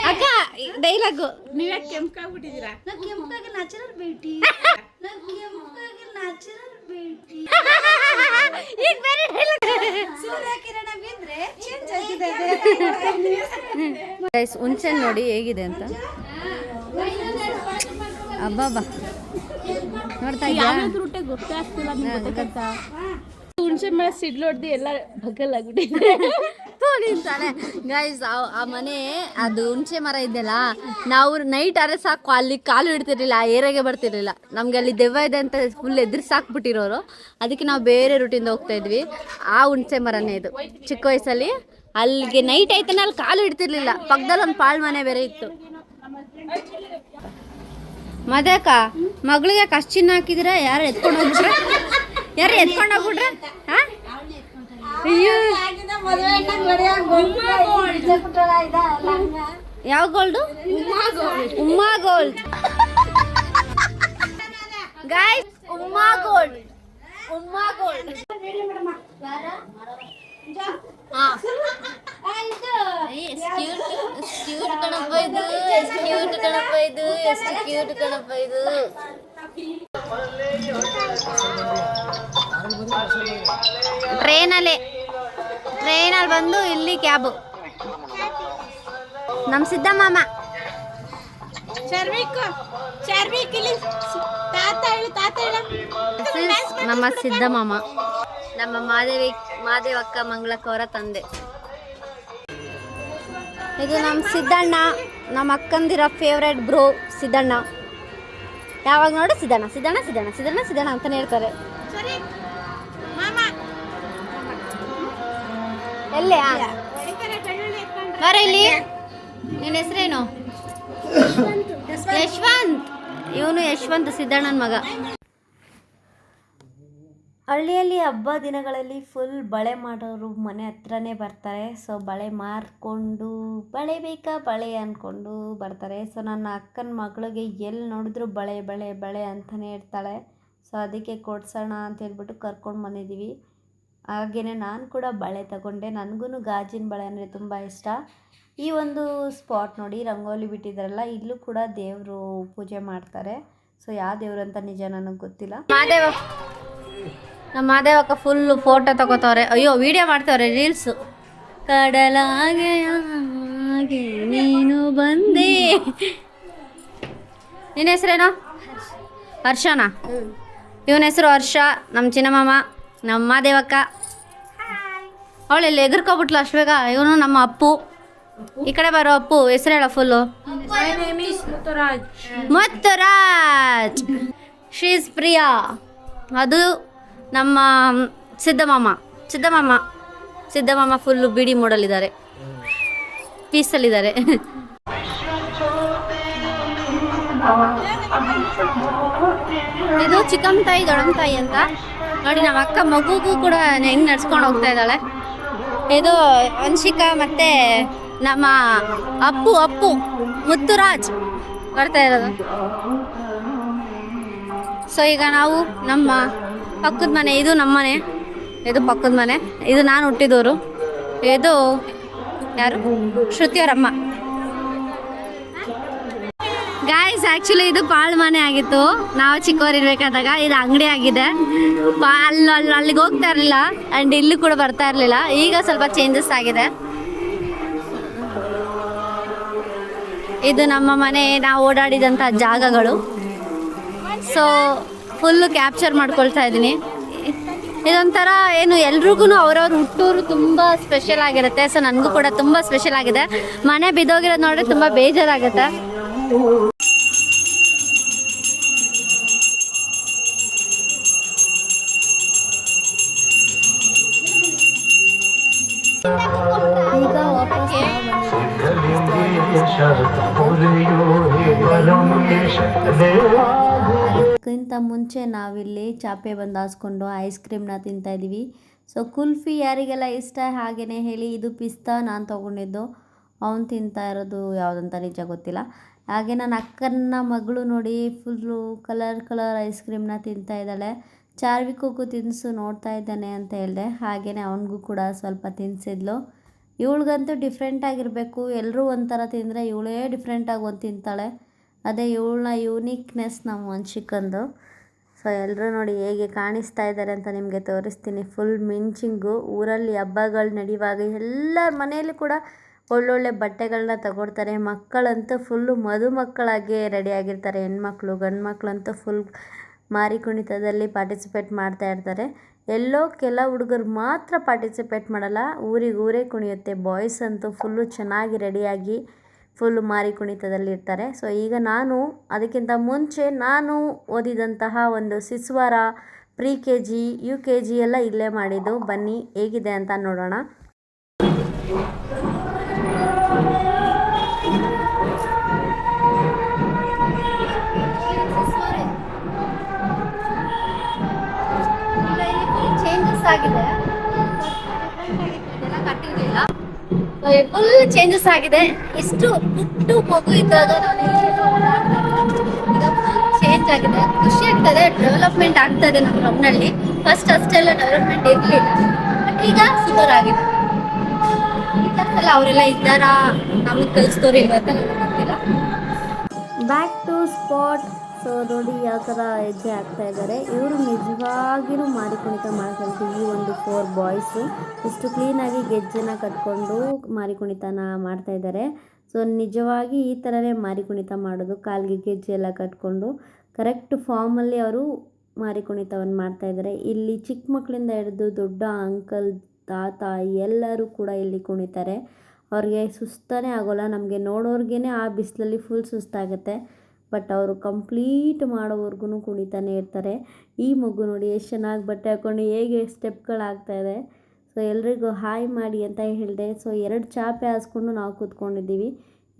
ಅಕ್ಕ ಡೈಲಾಗು ನೀವೇ ಕೆಂಪಾಗ್ಬಿಟ್ಟಿದ್ದೀರಾ? ಕೆಂಪಾಗಿ ನ್ಯಾಚುರಲ್ ಬ್ಯೂಟಿ. ಈಗ ಬೇರೆ ಡೈಲಾಗ್. ಸೂರ್ಯಕಿರಣ ಬಿದ್ರೆ ಚೇಂಜ್ ಆಗಿದೆ. ಗೈಸ್ ಹುಣಸೆ ನೋಡಿ ಹೇಗಿದೆ ಅಂತ. ಅಬ್ಬಬ್ಬಾ ನೋಡ್ತಾ ಇದ್ದೀರಾ? ರೂಟೆ ಗೊತ್ತೇ ಆಗ್ತಿಲ್ಲ ನಿಮ್ಗೆ ಗೊತ್ತಾಗತ್ತ? ಹುಣಸೆ ಮಳೆ ಸಿಡ್ಲು ಹೊಡ್ದು ಎಲ್ಲ ಬಗ್ಗಲ್ಲಾಗ್ಬಿಟ್ಟಿದೆ. ನಿಂತಾಳೆ ಗೈಸ್. ಆ ಮನೆ ಅದು ಹುಣಸೆ ಮರ ಇದೆಯಲ್ಲ, ನಾವು ನೈಟ್ ಆದ್ರೆ ಸಾಕು ಅಲ್ಲಿ ಕಾಲು ಇಡ್ತಿರ್ಲಿಲ್ಲ, ಆ ಏರಿಯಾಗೆ ಬರ್ತಿರ್ಲಿಲ್ಲ. ನಮ್ಗೆ ಅಲ್ಲಿ ದೆವ್ವ ಇದೆ ಅಂತ ಫುಲ್ ಎದುರು ಸಾಕ್ಬಿಟ್ಟಿರೋರು. ಅದಕ್ಕೆ ನಾವು ಬೇರೆ ರೂಟಿಂದ ಹೋಗ್ತಾ ಇದ್ವಿ. ಆ ಹುಣಸೆ ಮರನೇ ಇದು. ಚಿಕ್ಕ ವಯಸ್ಸಲ್ಲಿ ಅಲ್ಲಿಗೆ ನೈಟ್ ಆಯ್ತಾನೆ ಅಲ್ಲಿ ಕಾಲು ಇಡ್ತಿರ್ಲಿಲ್ಲ. ಪಕ್ಕದಲ್ಲಿ ಒಂದು ಪಾಳ್ ಮನೆ ಬೇರೆ ಇತ್ತು. ಮದಕ ಮಗಳಿಗೆ ಅಷ್ಟು ಚಿನ್ನ ಹಾಕಿದಿರ? ಯಾರು ಎತ್ಕೊಂಡು ಹೋಗ್ಬಿಟ್ರೆ? ಹಾ ಅಯ್ಯೋ ಯಾವ ಗೋಲ್ಡು? ಉಮ್ಮಾ ಗೋಲ್ಡ್ ಗೈಸ್. ಉಮ್ಮಾ ಗೋಲ್ಡ್ ಕ್ಯೂಟ್ ಕಣಪ್ಪ ಇದು. ಎಷ್ಟು ಕ್ಯೂಟ್ ಕಣಪ್ಪ ಇದು. ಟ್ರೈನಲ್ಲಿ ಬಂದು ಇಲ್ಲಿ ಕ್ಯಾಬು. ನಮ್ಮ ಸಿದ್ದಮ್ಮ ನಮ್ಮ ಸಿದ್ದಮಾಮ, ನಮ್ಮ ಮಾದೇವಕ್ಕ ಮಂಗಳಕ್ಕ ಅವರ ತಂದೆ. ಇದು ನಮ್ಮ ಸಿದ್ದಣ್ಣ, ನಮ್ಮ ಅಕ್ಕಂದಿರ ಫೇವ್ರೇಟ್ ಬ್ರೋ ಸಿದ್ದಣ್ಣ. ಯಾವಾಗ ನೋಡು ಸಿದ್ದಣ್ಣ ಅಂತಾನೆ ಹೇಳ್ತಾರೆ. ಎಲ್ಲೇ ಬರ ಇಲ್ಲಿ. ನಿನ್ನ ಹೆಸರೇನು? ಯಶವಂತ್. ಇವನು ಯಶವಂತ್ ಸಿದ್ದಣ್ಣನ ಮಗ. ಹಳ್ಳಿಯಲ್ಲಿ ಹಬ್ಬ ದಿನಗಳಲ್ಲಿ ಫುಲ್ ಬಳೆ ಮಾಡೋರು ಮನೆ ಹತ್ರನೇ ಬರ್ತಾರೆ. ಸೊ ಬಳೆ ಮಾರಿಕೊಂಡು ಬಳೆ ಬೇಕಾ ಬಳೆ ಅಂದ್ಕೊಂಡು ಬರ್ತಾರೆ. ಸೊ ನನ್ನ ಅಕ್ಕನ ಮಗಳಿಗೆ ಎಲ್ಲಿ ನೋಡಿದ್ರು ಬಳೆ ಬಳೆ ಬಳೆ ಅಂತಲೇ ಇರ್ತಾಳೆ. ಸೊ ಅದಕ್ಕೆ ಕೊಡ್ಸೋಣ ಅಂತ ಹೇಳ್ಬಿಟ್ಟು ಕರ್ಕೊಂಡು ಬಂದಿದ್ದೀವಿ. ಹಾಗೆಯೇ ನಾನು ಕೂಡ ಬಳೆ ತಗೊಂಡೆ. ನನಗೂ ಗಾಜಿನ ಬಳೆ ಅಂದರೆ ತುಂಬ ಇಷ್ಟ. ಈ ಒಂದು ಸ್ಪಾಟ್ ನೋಡಿ, ರಂಗೋಲಿ ಬಿಟ್ಟಿದ್ದಾರಲ್ಲ, ಇಲ್ಲೂ ಕೂಡ ದೇವರು ಪೂಜೆ ಮಾಡ್ತಾರೆ. ಸೊ ಯಾವ ದೇವರು ಅಂತ ನಿಜ ನನಗೆ ಗೊತ್ತಿಲ್ಲ. ನಮ್ಮ ಮಾದೇವಕ್ಕ ಫುಲ್ಲು ಫೋಟೋ ತಗೋತವ್ರೆ. ಅಯ್ಯೋ ವಿಡಿಯೋ ಮಾಡ್ತವ್ರೆ, ರೀಲ್ಸು. ಕಡಲಾಗೆ ಹಾಗೆ ನೀನು ಬಂದೆ. ನಿನ್ನ ಹೆಸರೇನು? ಹರ್ಷನಾ? ಇವನ ಹೆಸರು ಹರ್ಷ. ನಮ್ಮ ಚಿನ್ನಮ್ಮ, ನಮ್ಮ ಮಾದೇವಕ್ಕ. ಅವಳೆಲ್ಲಿ ಎಗರ್ಕೊಬಿಟ್ಲು ಅಷ್ಟು ಬೇಗ. ಇವನು ನಮ್ಮ ಅಪ್ಪು. ಈ ಕಡೆ ಬರೋ ಅಪ್ಪು, ಹೆಸರು ಹೇಳ ಫುಲ್ಲು. ಮುತ್ತುರಾಜ್. ಶೀಸ್ ಪ್ರಿಯಾ. ಅದು ನಮ್ಮ ಸಿದ್ದಮಾಮ ಫುಲ್ಲು ಬಿಡಿ ಮೂಡಲಿದ್ದಾರೆ, ಪೀಸಲ್ಲಿದ್ದಾರೆ. ಇದು ಚಿಕ್ಕಮ್ಮ ತಾಯಿ ದೊಡ್ಡಮ್ಮ ತಾಯಿ ಅಂತ ನೋಡಿ. ನಮ್ಮ ಅಕ್ಕ ಮಗುಗೂ ಕೂಡ ಹೆಂಗೆ ನಡ್ಸ್ಕೊಂಡು ಹೋಗ್ತಾ ಇದ್ದಾಳೆ. ಇದು ವಂಶಿಕಾ ಮತ್ತು ನಮ್ಮ ಅಪ್ಪು ಮುತ್ತುರಾಜ್ ಬರ್ತಾ ಇರೋದು. ಸೊ ಈಗ ನಾವು ನಮ್ಮ ಪಕ್ಕದ ಮನೆ, ಇದು ನಮ್ಮ ಮನೆ, ಇದು ಪಕ್ಕದ ಮನೆ, ಇದು ನಾನು ಹುಟ್ಟಿದವರು, ಇದು ಯಾರು ಶ್ರುತಿಯವರಮ್ಮ. ಗಾಯ್ಸ್ ಆ್ಯಕ್ಚುಲಿ ಇದು ಪಾಳು ಮನೆ ಆಗಿತ್ತು ನಾವು ಚಿಕ್ಕವರಿರ್ಬೇಕಾದಾಗ. ಇದು ಅಂಗಡಿ ಆಗಿದೆ. ಅಲ್ಲಿಗೆ ಹೋಗ್ತಾ ಇರಲಿಲ್ಲ ಆ್ಯಂಡ್ ಇಲ್ಲಿ ಕೂಡ ಬರ್ತಾ ಇರಲಿಲ್ಲ. ಈಗ ಸ್ವಲ್ಪ ಚೇಂಜಸ್ ಆಗಿದೆ. ಇದು ನಮ್ಮ ಮನೆ, ನಾವು ಓಡಾಡಿದಂಥ ಜಾಗಗಳು. ಸೊ ಫುಲ್ಲು ಕ್ಯಾಪ್ಚರ್ ಮಾಡ್ಕೊಳ್ತಾ ಇದ್ದೀನಿ. ಇದೊಂಥರ ಏನು, ಎಲ್ರಿಗೂ ಅವ್ರವ್ರ ಹುಟ್ಟೂರು ತುಂಬ ಸ್ಪೆಷಲ್ ಆಗಿರುತ್ತೆ. ಸೊ ನನಗೂ ಕೂಡ ತುಂಬ ಸ್ಪೆಷಲ್ ಆಗಿದೆ. ಮನೆ ಬಿದ್ದೋಗಿರೋದು ನೋಡಿದ್ರೆ ತುಂಬ ಬೇಜಾರಾಗುತ್ತೆ. ಈಗ ವಾಪಸ್ ಅದಕ್ಕಿಂತ ಮುಂಚೆ ನಾವಿಲ್ಲಿ ಚಾಪೆ ಬಂದು ಹಾಸ್ಕೊಂಡು ಐಸ್ ಕ್ರೀಮ್ನ ತಿಂತಾಯಿದ್ದೀವಿ. ಸೊ ಕುಲ್ಫಿ ಯಾರಿಗೆಲ್ಲ ಇಷ್ಟ ಹಾಗೆಯೇ ಹೇಳಿ. ಇದು ಪಿಸ್ತಾ ನಾನು ತೊಗೊಂಡಿದ್ದು. ಅವನು ತಿಂತಾ ಇರೋದು ಯಾವುದಂತ ನಿಜ ಗೊತ್ತಿಲ್ಲ. ಹಾಗೆ ನನ್ನ ಅಕ್ಕನ ಮಗಳು ನೋಡಿ ಫುಲ್ಲು ಕಲರ್ ಐಸ್ ಕ್ರೀಮ್ನ ತಿಂತಾ ಇದ್ದಾಳೆ. ಚಾರ್ವಿಕೋಗೂ ತಿನ್ನಿಸು, ನೋಡ್ತಾ ಇದ್ದಾನೆ ಅಂತ ಹೇಳಿದೆ. ಹಾಗೆಯೇ ಅವನಿಗೂ ಕೂಡ ಸ್ವಲ್ಪ ತಿನ್ನಿಸಿದ್ಲು. ಇವಳಿಗಂತೂ ಡಿಫ್ರೆಂಟಾಗಿರಬೇಕು. ಎಲ್ಲರೂ ಒಂಥರ ತಿಂದರೆ ಇವಳೇ ಡಿಫ್ರೆಂಟಾಗಿ ಒಂದು ತಿಂತಾಳೆ. ಅದೇ ಇವಳನ್ನ ಯೂನಿಕ್ನೆಸ್ ನಮ್ಮ ವಂಶಿಕಂದು. ಸೊ ಎಲ್ಲರೂ ನೋಡಿ ಹೇಗೆ ಕಾಣಿಸ್ತಾ ಇದ್ದಾರೆ ಅಂತ ನಿಮಗೆ ತೋರಿಸ್ತೀನಿ. ಫುಲ್ ಮಿಂಚಿಂಗು. ಊರಲ್ಲಿ ಹಬ್ಬಗಳು ನಡೆಯುವಾಗ ಎಲ್ಲರ ಮನೆಯಲ್ಲೂ ಕೂಡ ಒಳ್ಳೊಳ್ಳೆ ಬಟ್ಟೆಗಳನ್ನ ತಗೊಳ್ತಾರೆ. ಮಕ್ಕಳಂತೂ ಫುಲ್ಲು ಮದುಮಕ್ಕಳಾಗಿ ರೆಡಿಯಾಗಿರ್ತಾರೆ. ಹೆಣ್ಮಕ್ಳು, ಗಂಡು ಮಕ್ಕಳಂತೂ ಫುಲ್ ಮಾರಿ ಕುಣಿತದಲ್ಲಿ ಪಾರ್ಟಿಸಿಪೇಟ್ ಮಾಡ್ತಾ ಇರ್ತಾರೆ. ಎಲ್ಲೋ ಕೆಲ ಹುಡುಗರು ಮಾತ್ರ ಪಾರ್ಟಿಸಿಪೇಟ್ ಮಾಡಲ್ಲ, ಊರೇ ಕುಣಿಯುತ್ತೆ. ಬಾಯ್ಸ್ ಅಂತೂ ಫುಲ್ಲು ಚೆನ್ನಾಗಿ ರೆಡಿಯಾಗಿ ಫುಲ್ಲು ಮಾರಿ ಕುಣಿತದಲ್ಲಿ ಇರ್ತಾರೆ. ಸೊ ಈಗ ಅದಕ್ಕಿಂತ ಮುಂಚೆ ನಾನು ಓದಿದಂತಹ ಒಂದು ಶಿಸ್ವಾರ, pre-KG, UKG ಎಲ್ಲ ಇಲ್ಲೇ ಮಾಡಿದ್ದು. ಬನ್ನಿ ಹೇಗಿದೆ ಅಂತ ನೋಡೋಣ. ಆಗಿದೆ, ಇದೆಲ್ಲ ಕಟ್ಟಿರಲಿಲ್ಲ. ಫುಲ್ ಚೇಂಜಸ್ ಆಗಿದೆ. ಎಷ್ಟು ಪುಟ್ಟು ಮಗು ಇದ್ದಾಗ ಈಗ ಫುಲ್ ಚೇಂಜ್ ಆಗಿದೆ. ಖುಷಿ ಆಗ್ತದೆ. ಡೆವಲಪ್ಮೆಂಟ್ ಆಗ್ತದೆ ನಮ್ಮ ರಮ್ನಲ್ಲಿ. ಫಸ್ಟ್ ಅಷ್ಟೆಲ್ಲ ಡೆವಲಪ್ಮೆಂಟ್ ಇರಲಿಲ್ಲ, ಬಟ್ ಈಗ ಸೂಪರ್ ಆಗಿದೆ. ಎಲ್ಲ ಅವರೆಲ್ಲ ಇದ್ದಾರಾ, ನಮಗೆ ಕಲಿಸ್ತೋರಿ ಅಂತ ಗೊತ್ತಿಲ್ಲ. Back to spot. ಸೊ ನೋಡಿ ಯಾವ ಥರ ಹೆಜ್ಜೆ ಆಗ್ತಾ ಇದ್ದಾರೆ. ಇವರು ನಿಜವಾಗಿಯೂ ಮಾರಿ ಕುಣಿತ ಮಾಡ್ಕೊಳ್ತೀವಿ. ಈ ಒಂದು 4 ಬಾಯ್ಸು ಇಷ್ಟು ಕ್ಲೀನಾಗಿ ಗೆಜ್ಜೆನ ಕಟ್ಕೊಂಡು ಮಾರಿ ಕುಣಿತನ ಮಾಡ್ತಾಯಿದ್ದಾರೆ. ಸೊ ನಿಜವಾಗಿ ಈ ಥರನೇ ಮಾರಿ ಕುಣಿತ ಮಾಡೋದು. ಕಾಲಿಗೆ ಗೆಜ್ಜೆ ಎಲ್ಲ ಕಟ್ಕೊಂಡು ಕರೆಕ್ಟ್ ಫಾರ್ಮಲ್ಲಿ ಅವರು ಮಾರಿ ಕುಣಿತವನ್ನು ಮಾಡ್ತಾಯಿದ್ದಾರೆ. ಇಲ್ಲಿ ಚಿಕ್ಕ ಮಕ್ಕಳಿಂದ ಹಿಡಿದು ದೊಡ್ಡ ಅಂಕಲ್, ತಾತ ಎಲ್ಲರೂ ಕೂಡ ಇಲ್ಲಿ ಕುಣಿತಾರೆ. ಅವ್ರಿಗೆ ಸುಸ್ತಾನೇ ಆಗೋಲ್ಲ. ನಮಗೆ ನೋಡೋರ್ಗೇ ಆ ಬಿಸಿಲಲ್ಲಿ ಫುಲ್ ಸುಸ್ತಾಗುತ್ತೆ. ಬಟ್ ಅವರು ಕಂಪ್ಲೀಟ್ ಮಾಡೋವರೆಗೂ ಕುಣಿತಾನೆ ಇರ್ತಾರೆ. ಈ ಮಗು ನೋಡಿ ಎಷ್ಟು ಚೆನ್ನಾಗಿ ಬಟ್ಟೆ ಹಾಕ್ಕೊಂಡು ಹೇಗೆ ಸ್ಟೆಪ್ಗಳಾಗ್ತಾಯಿದೆ. ಸೊ ಎಲ್ರಿಗೂ ಹಾಯ್ ಮಾಡಿ ಅಂತ ಹೇಳಿದೆ. ಸೊ 2 ಚಾಪೆ ಹಾಸ್ಕೊಂಡು ನಾವು ಕೂತ್ಕೊಂಡಿದ್ದೀವಿ.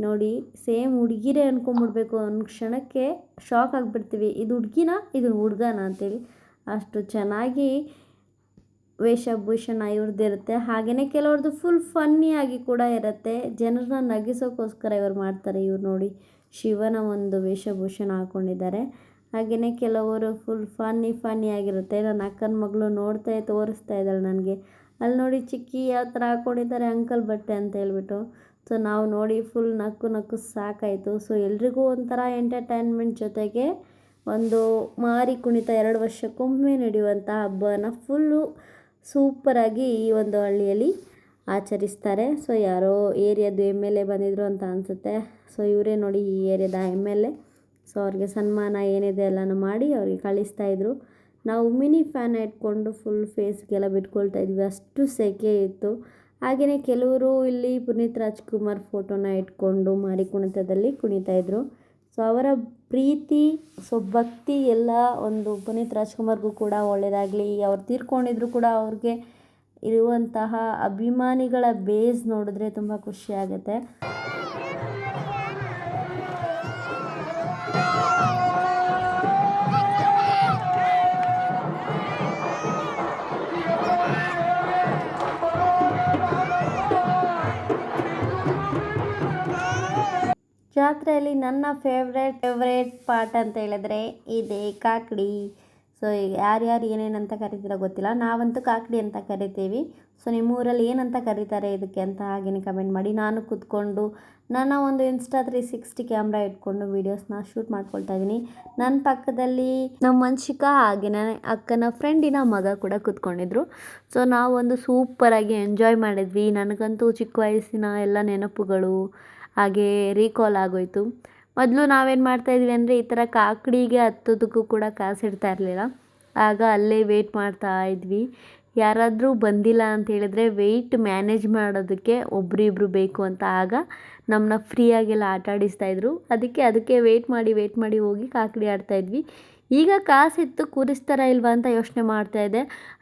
ನೋಡಿ ಸೇಮ್ ಹುಡುಗಿರೇ ಅಂದ್ಕೊಂಬಿಡ್ಬೇಕು. ಒಂದು ಕ್ಷಣಕ್ಕೆ ಶಾಕ್ ಆಗಿಬಿಡ್ತೀವಿ, ಇದು ಹುಡುಗಿನ ಇದು ಹುಡುಗನ ಅಂತೇಳಿ. ಅಷ್ಟು ಚೆನ್ನಾಗಿ ವೇಷಭೂಷಣ ಇವ್ರದ್ದಿರುತ್ತೆ. ಹಾಗೆಯೇ ಕೆಲವ್ರದ್ದು ಫುಲ್ ಫನ್ನಿಯಾಗಿ ಕೂಡ ಇರುತ್ತೆ. ಜನರನ್ನ ನಗಿಸೋಕ್ಕೋಸ್ಕರ ಇವ್ರು ಮಾಡ್ತಾರೆ. ಇವ್ರು ನೋಡಿ ಶಿವನ ಒಂದು ವೇಷಭೂಷಣ ಹಾಕ್ಕೊಂಡಿದ್ದಾರೆ. ಹಾಗೆಯೇ ಕೆಲವರು ಫುಲ್ ಫನ್ನಿಯಾಗಿರುತ್ತೆ. ನನ್ನ ಅಕ್ಕನ ಮಗಳು ತೋರಿಸ್ತಾ ಇದ್ದಾಳೆ ನನಗೆ, ಅಲ್ಲಿ ನೋಡಿ ಚಿಕ್ಕಿ ಯಾವ ಥರ ಹಾಕ್ಕೊಂಡಿದ್ದಾರೆ ಅಂಕಲ್ ಬಟ್ಟೆ ಅಂತ ಹೇಳ್ಬಿಟ್ಟು. ಸೊ ನಾವು ನೋಡಿ ಫುಲ್ ನಕ್ಕು ಸಾಕಾಯಿತು. ಸೊ ಎಲ್ರಿಗೂ ಒಂಥರ ಎಂಟರ್ಟೈನ್ಮೆಂಟ್ ಜೊತೆಗೆ ಒಂದು ಮಾರಿ ಕುಣಿತ 2 ವರ್ಷಕ್ಕೊಮ್ಮೆ ನಡೆಯುವಂಥ ಹಬ್ಬನ ಫುಲ್ಲು ಸೂಪರಾಗಿ ಈ ಒಂದು ಹಳ್ಳಿಯಲ್ಲಿ ಆಚರಿಸ್ತಾರೆ. ಸೊ ಯಾರೋ ಏರಿಯಾದು MLA ಬಂದಿದ್ರು ಅಂತ ಅನಿಸುತ್ತೆ. ಸೊ ಇವರೇ ನೋಡಿ ಈ ಏರಿಯಾದ MLA. ಸೊ ಅವ್ರಿಗೆ ಸನ್ಮಾನ ಏನಿದೆ ಎಲ್ಲನೂ ಮಾಡಿ ಅವ್ರಿಗೆ ಕಳಿಸ್ತಾಯಿದ್ರು. ನಾವು ಮಿನಿ ಫ್ಯಾನ್ ಇಟ್ಕೊಂಡು ಫುಲ್ ಫೇಸ್ಗೆಲ್ಲ ಬಿಟ್ಕೊಳ್ತಾ ಇದ್ವಿ, ಅಷ್ಟು ಸೆಕೆ ಇತ್ತು. ಹಾಗೆಯೇ ಕೆಲವರು ಇಲ್ಲಿ ಪುನೀತ್ ರಾಜ್ಕುಮಾರ್ ಫೋಟೋನ ಇಟ್ಕೊಂಡು ಮಾರಿ ಕುಣಿತದಲ್ಲಿ ಕುಣಿತಾಯಿದ್ರು. ಸೊ ಅವರ ಪ್ರೀತಿ, ಸೊ ಭಕ್ತಿ ಎಲ್ಲ ಒಂದು ಪುನೀತ್ ರಾಜ್ಕುಮಾರ್ಗೂ ಕೂಡ ಒಳ್ಳೆಯದಾಗಲಿ. ಅವ್ರು ತೀರ್ಕೊಂಡಿದ್ರು ಕೂಡ ಅವ್ರಿಗೆ ಇರುವಂತಹ ಅಭಿಮಾನಿಗಳ ಬೇಸ್ ನೋಡಿದ್ರೆ ತುಂಬ ಖುಷಿಯಾಗುತ್ತೆ. ಜಾತ್ರೆಯಲ್ಲಿ ನನ್ನ ಫೇವ್ರೇಟ್ ಪಾರ್ಟ್ ಅಂತ ಹೇಳಿದ್ರೆ ಇದೆ ಕಾಕಡಿ. ಸೊ ಯಾರ್ಯಾರು ಏನೇನಂತ ಕರಿತೀರೋ ಗೊತ್ತಿಲ್ಲ, ನಾವಂತೂ ಕಾಕಡಿ ಅಂತ ಕರಿತೀವಿ. ಸೊ ನಿಮ್ಮೂರಲ್ಲಿ ಏನಂತ ಕರೀತಾರೆ ಇದಕ್ಕೆ ಅಂತ ಹಾಗೆಯೇ ಕಮೆಂಟ್ ಮಾಡಿ. ನಾನು ಕೂತ್ಕೊಂಡು ನನ್ನ ಒಂದು ಇನ್ಸ್ಟಾ 360 ಕ್ಯಾಮ್ರಾ ಇಟ್ಕೊಂಡು ವೀಡಿಯೋಸ್ನ ಶೂಟ್ ಮಾಡ್ಕೊಳ್ತಾ ಇದ್ದೀನಿ. ನನ್ನ ಪಕ್ಕದಲ್ಲಿ ನಮ್ಮ ವಂಶಿಕಾ ಹಾಗೆಯೇ ಅಕ್ಕನ ಫ್ರೆಂಡಿನ ಮಗ ಕೂಡ ಕೂತ್ಕೊಂಡಿದ್ರು. ಸೊ ನಾವೊಂದು ಸೂಪರಾಗಿ ಎಂಜಾಯ್ ಮಾಡಿದ್ವಿ. ನನಗಂತೂ ಚಿಕ್ಕ ವಯಸ್ಸಿನ ಎಲ್ಲ ನೆನಪುಗಳು ಹಾಗೆ ರೀಕಾಲ್ ಆಗೋಯಿತು. ಮೊದಲು ನಾವೇನು ಮಾಡ್ತಾಯಿದ್ವಿ ಅಂದರೆ ಈ ಥರ ಕಾಕಡಿಗೆ ಹತ್ತೋದಕ್ಕೂ ಕೂಡ ಕಾಸಿಡ್ತಾ ಇರಲಿಲ್ಲ. ಆಗ ಅಲ್ಲೇ ವೆಯ್ಟ್ ಮಾಡ್ತಾ ಇದ್ವಿ. ಯಾರಾದರೂ ಬಂದಿಲ್ಲ ಅಂತ ಹೇಳಿದ್ರೆ ವೆಯ್ಟ್ ಮ್ಯಾನೇಜ್ ಮಾಡೋದಕ್ಕೆ ಒಬ್ಬರಿಬ್ರು ಬೇಕು ಅಂತ ಆಗ ನಮ್ಮನ್ನ ಫ್ರೀಯಾಗೆಲ್ಲ ಆಟ ಆಡಿಸ್ತಾಯಿದ್ರು. ಅದಕ್ಕೆ ವೆಯ್ಟ್ ಮಾಡಿ ಹೋಗಿ ಕಾಕಡಿ ಆಡ್ತಾಯಿದ್ವಿ. ಈಗ ಕಾಸಿತ್ತು ಕೂರಿಸ್ತಾರ ಇಲ್ವಾ ಅಂತ ಯೋಚನೆ ಮಾಡ್ತಾಯಿದ್ದೆ.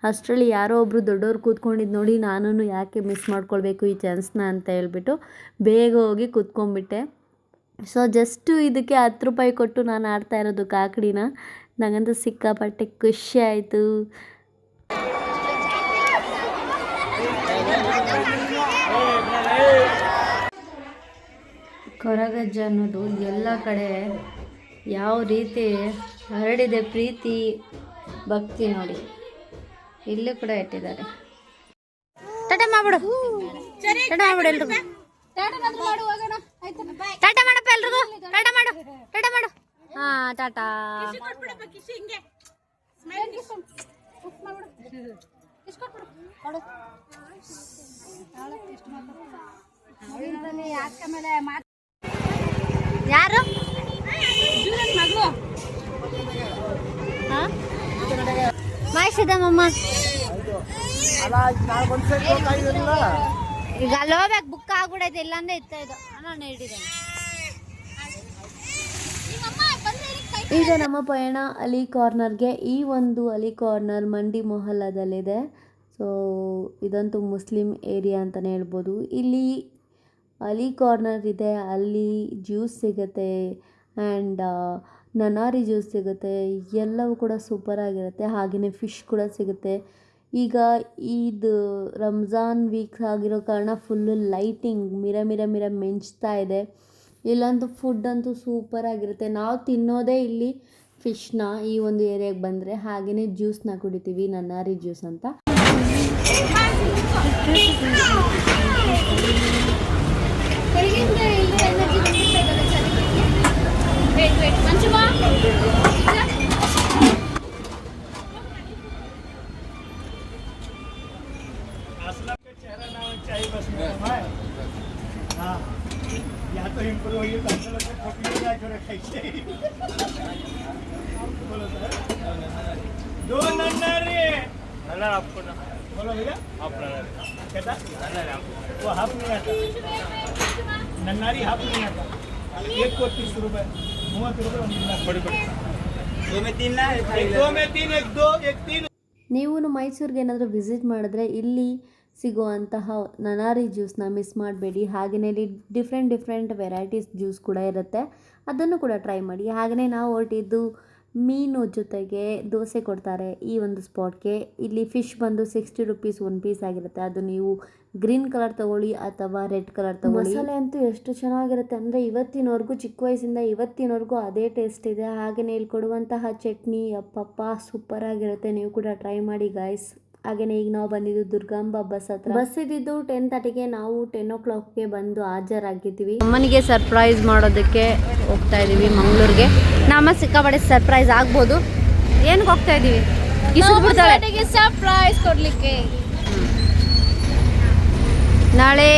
ಅಷ್ಟರಲ್ಲಿ ಯಾರೋ ಒಬ್ಬರು ದೊಡ್ಡವ್ರು ಕೂತ್ಕೊಂಡಿದ್ದು ನೋಡಿ ನಾನು ಯಾಕೆ ಮಿಸ್ ಮಾಡ್ಕೊಳ್ಬೇಕು ಈ ಚಾನ್ಸ್ನ ಅಂತ ಹೇಳ್ಬಿಟ್ಟು ಬೇಗ ಹೋಗಿ ಕೂತ್ಕೊಂಡ್ಬಿಟ್ಟೆ. ಸೊ ಜಸ್ಟು ಇದಕ್ಕೆ 10 ರೂಪಾಯಿ ಕೊಟ್ಟು ನಾನು ಆಡ್ತಾ ಇರೋದು ಕಾಕಡಿನ. ನನಗಂತೂ ಸಿಕ್ಕಾಪಟ್ಟೆ ಖುಷಿ ಆಯಿತು. ಕೊರಗಜ್ಜ ಅನ್ನೋದು ಎಲ್ಲ ಕಡೆ ಯಾವ ರೀತಿ ಹರಡಿದೆ ಪ್ರೀತಿ ಭಕ್ತಿ ನೋಡಿ, ಇಲ್ಲೂ ಕೂಡ ಇಟ್ಟಿದ್ದಾರೆ. ಟಾಟಾ ಮಾಡ್ಬಿಡು ಎಲ್ರಿಗೂ. ಟಾಟಾ ಮಾಡಪ್ಪ ಎಲ್ರಿಗೂ, ಟಾಟಾ ಮಾಡು. ಹಾ ಟಾಟಾ. ಯಾರು ಮಾಯಿಸಿದಮ್ಮ ಈಗ ಅಲ್ಲಿ ಹೋಗ್ಬೇಕು, ಬುಕ್ ಆಗ್ಬಿಡೈತೆ, ಇಲ್ಲಾಂದ್ರೆ ಇತ್ತ ಇದು ನಾನು ಹಿಡಿದೇನೆ. ಈಗ ನಮ್ಮ ಪಯಣ ಅಲಿ ಕಾರ್ನರ್ಗೆ. ಈ ಒಂದು ಅಲಿ ಕಾರ್ನರ್ ಮಂಡಿ ಮೊಹಲ್ಲಾದಲ್ಲಿದೆ. ಸೊ ಇದಂತೂ ಮುಸ್ಲಿಂ ಏರಿಯಾ ಅಂತಲೇ ಹೇಳ್ಬೋದು. ಇಲ್ಲಿ ಅಲಿ ಕಾರ್ನರ್ ಇದೆ, ಅಲ್ಲಿ ಜ್ಯೂಸ್ ಸಿಗುತ್ತೆ ಆ್ಯಂಡ್ ನನಾರಿ ಜ್ಯೂಸ್ ಸಿಗುತ್ತೆ. ಎಲ್ಲವೂ ಕೂಡ ಸೂಪರಾಗಿರುತ್ತೆ. ಹಾಗೆಯೇ ಫಿಶ್ ಕೂಡ ಸಿಗುತ್ತೆ. ಈಗ ಇದು ರಂಜಾನ್ ವೀಕ್ ಆಗಿರೋ ಕಾರಣ ಫುಲ್ಲು ಲೈಟಿಂಗ್ ಮಿರ ಮಿಂಚ್ತಾ ಇದೆ. ಇಲ್ಲಂತೂ ಫುಡ್ ಅಂತೂ ಸೂಪರಾಗಿರುತ್ತೆ. ನಾವು ತಿನ್ನೋದೇ ಇಲ್ಲಿ ಫಿಶ್ನ ಈ ಒಂದು ಏರಿಯಾಗೆ ಬಂದರೆ. ಹಾಗೆಯೇ ಜ್ಯೂಸ್ನ ಕುಡಿತೀವಿ, ನನ್ನಾರಿ ಜ್ಯೂಸ್ ಅಂತ. नन्नारी हाफ नहीं आता, 1 को 30 रुपए, 30 रुपए बड़ी बड़ी 2 में 3 ना, 2 में 3, 1 2 1 3. ನೀವು ಮೈಸೂರಿಗೆ ಏನಾದರೂ ವಿಸಿಟ್ ಮಾಡಿದ್ರೆ ಇಲ್ಲಿ ಸಿಗುವಂತಹ ನನಾರಿ ಜ್ಯೂಸ್ನ ಮಿಸ್ ಮಾಡಬೇಡಿ. ಹಾಗೆಯೇ ಇಲ್ಲಿ ಡಿಫ್ರೆಂಟ್ ವೆರೈಟೀಸ್ ಜ್ಯೂಸ್ ಕೂಡ ಇರುತ್ತೆ, ಅದನ್ನು ಕೂಡ ಟ್ರೈ ಮಾಡಿ. ಹಾಗೆಯೇ ನಾವು ಹೊರಟಿದ್ದು ಮೀನು ಜೊತೆಗೆ ದೋಸೆ ಕೊಡ್ತಾರೆ ಈ ಒಂದು ಸ್ಪಾಟ್ಗೆ. ಇಲ್ಲಿ ಫಿಶ್ ಬಂದು 60 ರುಪೀಸ್ 1 ಪೀಸ್ ಆಗಿರುತ್ತೆ. ಅದು ನೀವು ಗ್ರೀನ್ ಕಲರ್ ತೊಗೊಳ್ಳಿ ಅಥವಾ ರೆಡ್ ಕಲರ್ ತೊಗೊಳ್ಳಿ. ಮಸಾಲೆ ಅಂತೂ ಎಷ್ಟು ಚೆನ್ನಾಗಿರುತ್ತೆ ಅಂದರೆ ಇವತ್ತಿನವರೆಗೂ, ಚಿಕ್ಕ ವಯಸ್ಸಿಂದ ಇವತ್ತಿನವರೆಗೂ ಅದೇ ಟೇಸ್ಟ್ ಇದೆ. ಹಾಗೆಯೇ ಇಲ್ಲಿ ಕೊಡುವಂತಹ ಚಟ್ನಿ ಅಪ್ಪಪ್ಪ ಸೂಪರಾಗಿರುತ್ತೆ. ನೀವು ಕೂಡ ಟ್ರೈ ಮಾಡಿ ಗೈಸ್. ಹಾಗೆಯೇ ಈಗ ನಾವು ಬಂದಿದ್ದು ದುರ್ಗಾಂಬ ಬಸ್ ಹತ್ರ. ಬಸ್ ಇದ್ದಿದ್ದು 10:30ಗೆ, ನಾವು 10 o'clockಗೆ ಬಂದು ಹಾಜರಾಗಿದ್ದೀವಿ. ಅಮ್ಮನಿಗೆ ಸರ್ಪ್ರೈಸ್ ಮಾಡೋದಕ್ಕೆ ಹೋಗ್ತಾ ಇದ್ದೀವಿ ಮಂಗಳೂರಿಗೆ. ನಮ್ಮ ಸಿಕ್ಕಾಪಟ್ಟೆ ಸರ್ಪ್ರೈಸ್ ಆಗ್ಬೋದು. ಏನಕ್ಕೆ ಹೋಗ್ತಾ ಇದ್ದೀವಿ? ಸರ್ಪ್ರೈಸ್ ಕೊಡ್ಲಿಕ್ಕೆ. ನಾಳೆ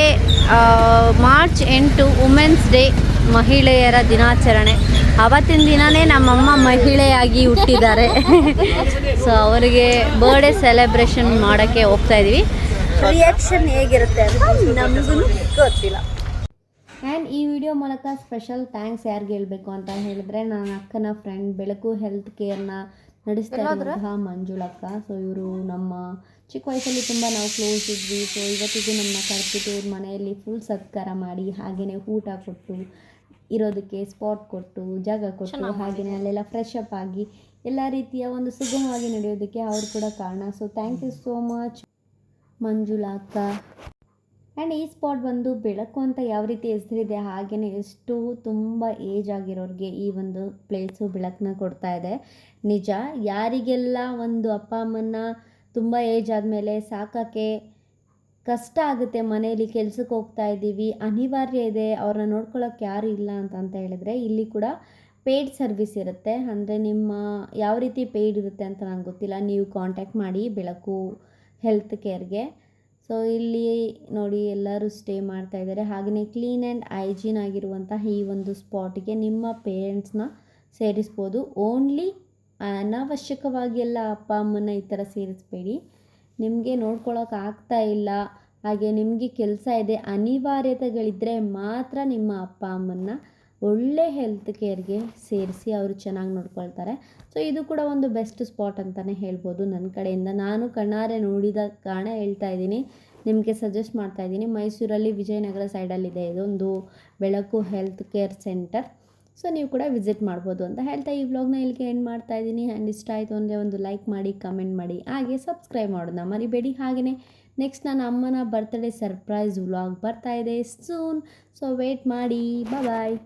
ಮಾರ್ಚ್ 8 ವುಮೆನ್ಸ್ ಡೇ, ಮಹಿಳೆಯರ ದಿನಾಚರಣೆ. ಅವತ್ತಿನ ದಿನವೇ ನಮ್ಮಮ್ಮ ಮಹಿಳೆಯಾಗಿ ಹುಟ್ಟಿದ್ದಾರೆ. ಸೊ ಅವರಿಗೆ ಬರ್ಡೇ ಸೆಲೆಬ್ರೇಷನ್ ಮಾಡೋಕ್ಕೆ ಹೋಗ್ತಾ ಇದ್ದೀವಿ. ರಿಯಾಕ್ಷನ್ ಹೇಗಿರುತ್ತೆ ಅಂತ ನಮಗೂ ಗೊತ್ತಿಲ್ಲ. ಆ್ಯಂಡ್ ಈ ವಿಡಿಯೋ ಮೂಲಕ ಸ್ಪೆಷಲ್ ಥ್ಯಾಂಕ್ಸ್ ಯಾರಿಗೆ ಹೇಳಬೇಕು ಅಂತ ಹೇಳಿದ್ರೆ, ನನ್ನ ಅಕ್ಕನ ಫ್ರೆಂಡ್ ಬೆಳಕು ಹೆಲ್ತ್ ಕೇರ್ನ ನಡೆಸ್ತಾ ಇರುವಂತಹ ಮಂಜುಳಕ್ಕ. ಸೊ ಇವರು ನಮ್ಮ ಚಿಕ್ಕ ವಯಸ್ಸಲ್ಲಿ ತುಂಬ ನಾವು ಕ್ಲೋಸ್ ಇದ್ವಿ. ಸೊ ಇವತ್ತಿಗೂ ನಮ್ಮನ್ನ ಕರೆದ್ಬಿಟ್ಟು ಇವ್ರ ಮನೆಯಲ್ಲಿ ಫುಲ್ ಸತ್ಕಾರ ಮಾಡಿ, ಹಾಗೆಯೇ ಊಟ ಕೊಟ್ಟು, ಇರೋದಕ್ಕೆ ಸ್ಪಾಟ್ ಕೊಟ್ಟು, ಜಾಗ ಕೊಟ್ಟು, ಹಾಗೆಯೇ ಅಲ್ಲೆಲ್ಲ ಫ್ರೆಶ್ ಅಪ್ ಆಗಿ ಎಲ್ಲ ರೀತಿಯ ಒಂದು ಸುಗಮವಾಗಿ ನಡೆಯೋದಕ್ಕೆ ಅವರು ಕೂಡ ಕಾರಣ. So thank you so much Manjula ಅಕ್ಕ. ಆ್ಯಂಡ್ ಈ ಸ್ಪಾಟ್ ಬಂದು ಬೆಳಕು ಅಂತ ಯಾವ ರೀತಿ ಹೆಸರಿದೆ, ಹಾಗೆಯೇ ಎಷ್ಟು ತುಂಬ ಏಜ್ ಆಗಿರೋರಿಗೆ ಈ ಒಂದು ಪ್ಲೇಸು ಬೆಳಕನ್ನ ಕೊಡ್ತಾ ಇದೆ. ನಿಜ, ಯಾರಿಗೆಲ್ಲ ಒಂದು ಅಪ್ಪ ಅಮ್ಮನ ತುಂಬ ಏಜ್ ಆದಮೇಲೆ ಸಾಕೋಕ್ಕೆ ಕಷ್ಟ ಆಗುತ್ತೆ, ಮನೆಯಲ್ಲಿ ಕೆಲ್ಸಕ್ಕೆ ಹೋಗ್ತಾ ಇದ್ದೀವಿ, ಅನಿವಾರ್ಯ ಇದೆ, ಅವ್ರನ್ನ ನೋಡ್ಕೊಳ್ಳೋಕೆ ಯಾರು ಇಲ್ಲ ಅಂತ ಹೇಳಿದ್ರೆ ಇಲ್ಲಿ ಕೂಡ ಪೇಯ್ಡ್ ಸರ್ವಿಸ್ ಇರುತ್ತೆ. ಅಂದರೆ ನಿಮ್ಮ ಯಾವ ರೀತಿ ಪೇಯ್ಡ್ ಇರುತ್ತೆ ಅಂತ ನಂಗೆ ಗೊತ್ತಿಲ್ಲ, ನೀವು ಕಾಂಟ್ಯಾಕ್ಟ್ ಮಾಡಿ ಬೆಳಕು ಹೆಲ್ತ್ ಕೇರ್ಗೆ. ಸೊ ಇಲ್ಲಿ ನೋಡಿ ಎಲ್ಲರೂ ಸ್ಟೇ ಮಾಡ್ತಾ ಇದ್ದಾರೆ. ಹಾಗೆಯೇ ಕ್ಲೀನ್ ಆ್ಯಂಡ್ ಹೈಜೀನ್ ಆಗಿರುವಂತಹ ಈ ಒಂದು ಸ್ಪಾಟಿಗೆ ನಿಮ್ಮ ಪೇರೆಂಟ್ಸ್ನ ಸೇರಿಸ್ಬೋದು. ಓನ್ಲಿ ಅನಾವಶ್ಯಕವಾಗಿ ಎಲ್ಲ ಅಪ್ಪ ಅಮ್ಮನ ಈ ಥರ ಸೇರಿಸ್ಬೇಡಿ. ನಿಮಗೆ ನೋಡ್ಕೊಳ್ಳೋಕೆ ಆಗ್ತಾ ಇಲ್ಲ, ಹಾಗೆ ನಿಮಗೆ ಕೆಲಸ ಇದೆ, ಅನಿವಾರ್ಯತೆಗಳಿದ್ದರೆ ಮಾತ್ರ ನಿಮ್ಮ ಅಪ್ಪ ಅಮ್ಮನ್ನ ಒಳ್ಳೆ ಹೆಲ್ತ್ ಕೇರ್ಗೆ ಸೇರಿಸಿ, ಅವರು ಚೆನ್ನಾಗಿ ನೋಡ್ಕೊಳ್ತಾರೆ. ಸೊ ಇದು ಕೂಡ ಒಂದು ಬೆಸ್ಟ್ ಸ್ಪಾಟ್ ಅಂತಲೇ ಹೇಳ್ಬೋದು ನನ್ನ ಕಡೆಯಿಂದ. ನಾನು ಕಣ್ಣಾರೆ ನೋಡಿದ ಕಾರಣ ಹೇಳ್ತಾ ಇದ್ದೀನಿ, ನಿಮಗೆ ಸಜೆಸ್ಟ್ ಮಾಡ್ತಾ ಇದ್ದೀನಿ. ಮೈಸೂರಲ್ಲಿ ವಿಜಯನಗರ ಸೈಡಲ್ಲಿದೆ ಇದೊಂದು ಬೆಳಕು ಹೆಲ್ತ್ ಕೇರ್ ಸೆಂಟರ್. ಸೊ ನೀವು ಕೂಡ ವಿಸಿಟ್ ಮಾಡ್ಬೋದು ಅಂತ ಹೇಳ್ತಾ ಈ ವ್ಲಾಗ್ನ ಇಲ್ಲಿಗೆ ಎಂಡ್ ಮಾಡ್ತಾ ಇದ್ದೀನಿ. ಆ್ಯಂಡ್ ಇಷ್ಟ ಆಯಿತು ಅಂದರೆ ಒಂದು ಲೈಕ್ ಮಾಡಿ, ಕಮೆಂಟ್ ಮಾಡಿ, ಹಾಗೆ ಸಬ್ಸ್ಕ್ರೈಬ್ ಮಾಡೋದನ್ನ ಮರಿಬೇಡಿ. ಹಾಗೆಯೇ ನೆಕ್ಸ್ಟ್ ನನ್ನ ಅಮ್ಮನ ಬರ್ತ್ಡೇ ಸರ್ಪ್ರೈಸ್ ವ್ಲಾಗ್ ಬರ್ತಾ ಇದೆ ಸೂನ್. ಸೊ ವೇಟ್ ಮಾಡಿ. ಬಾಯ್.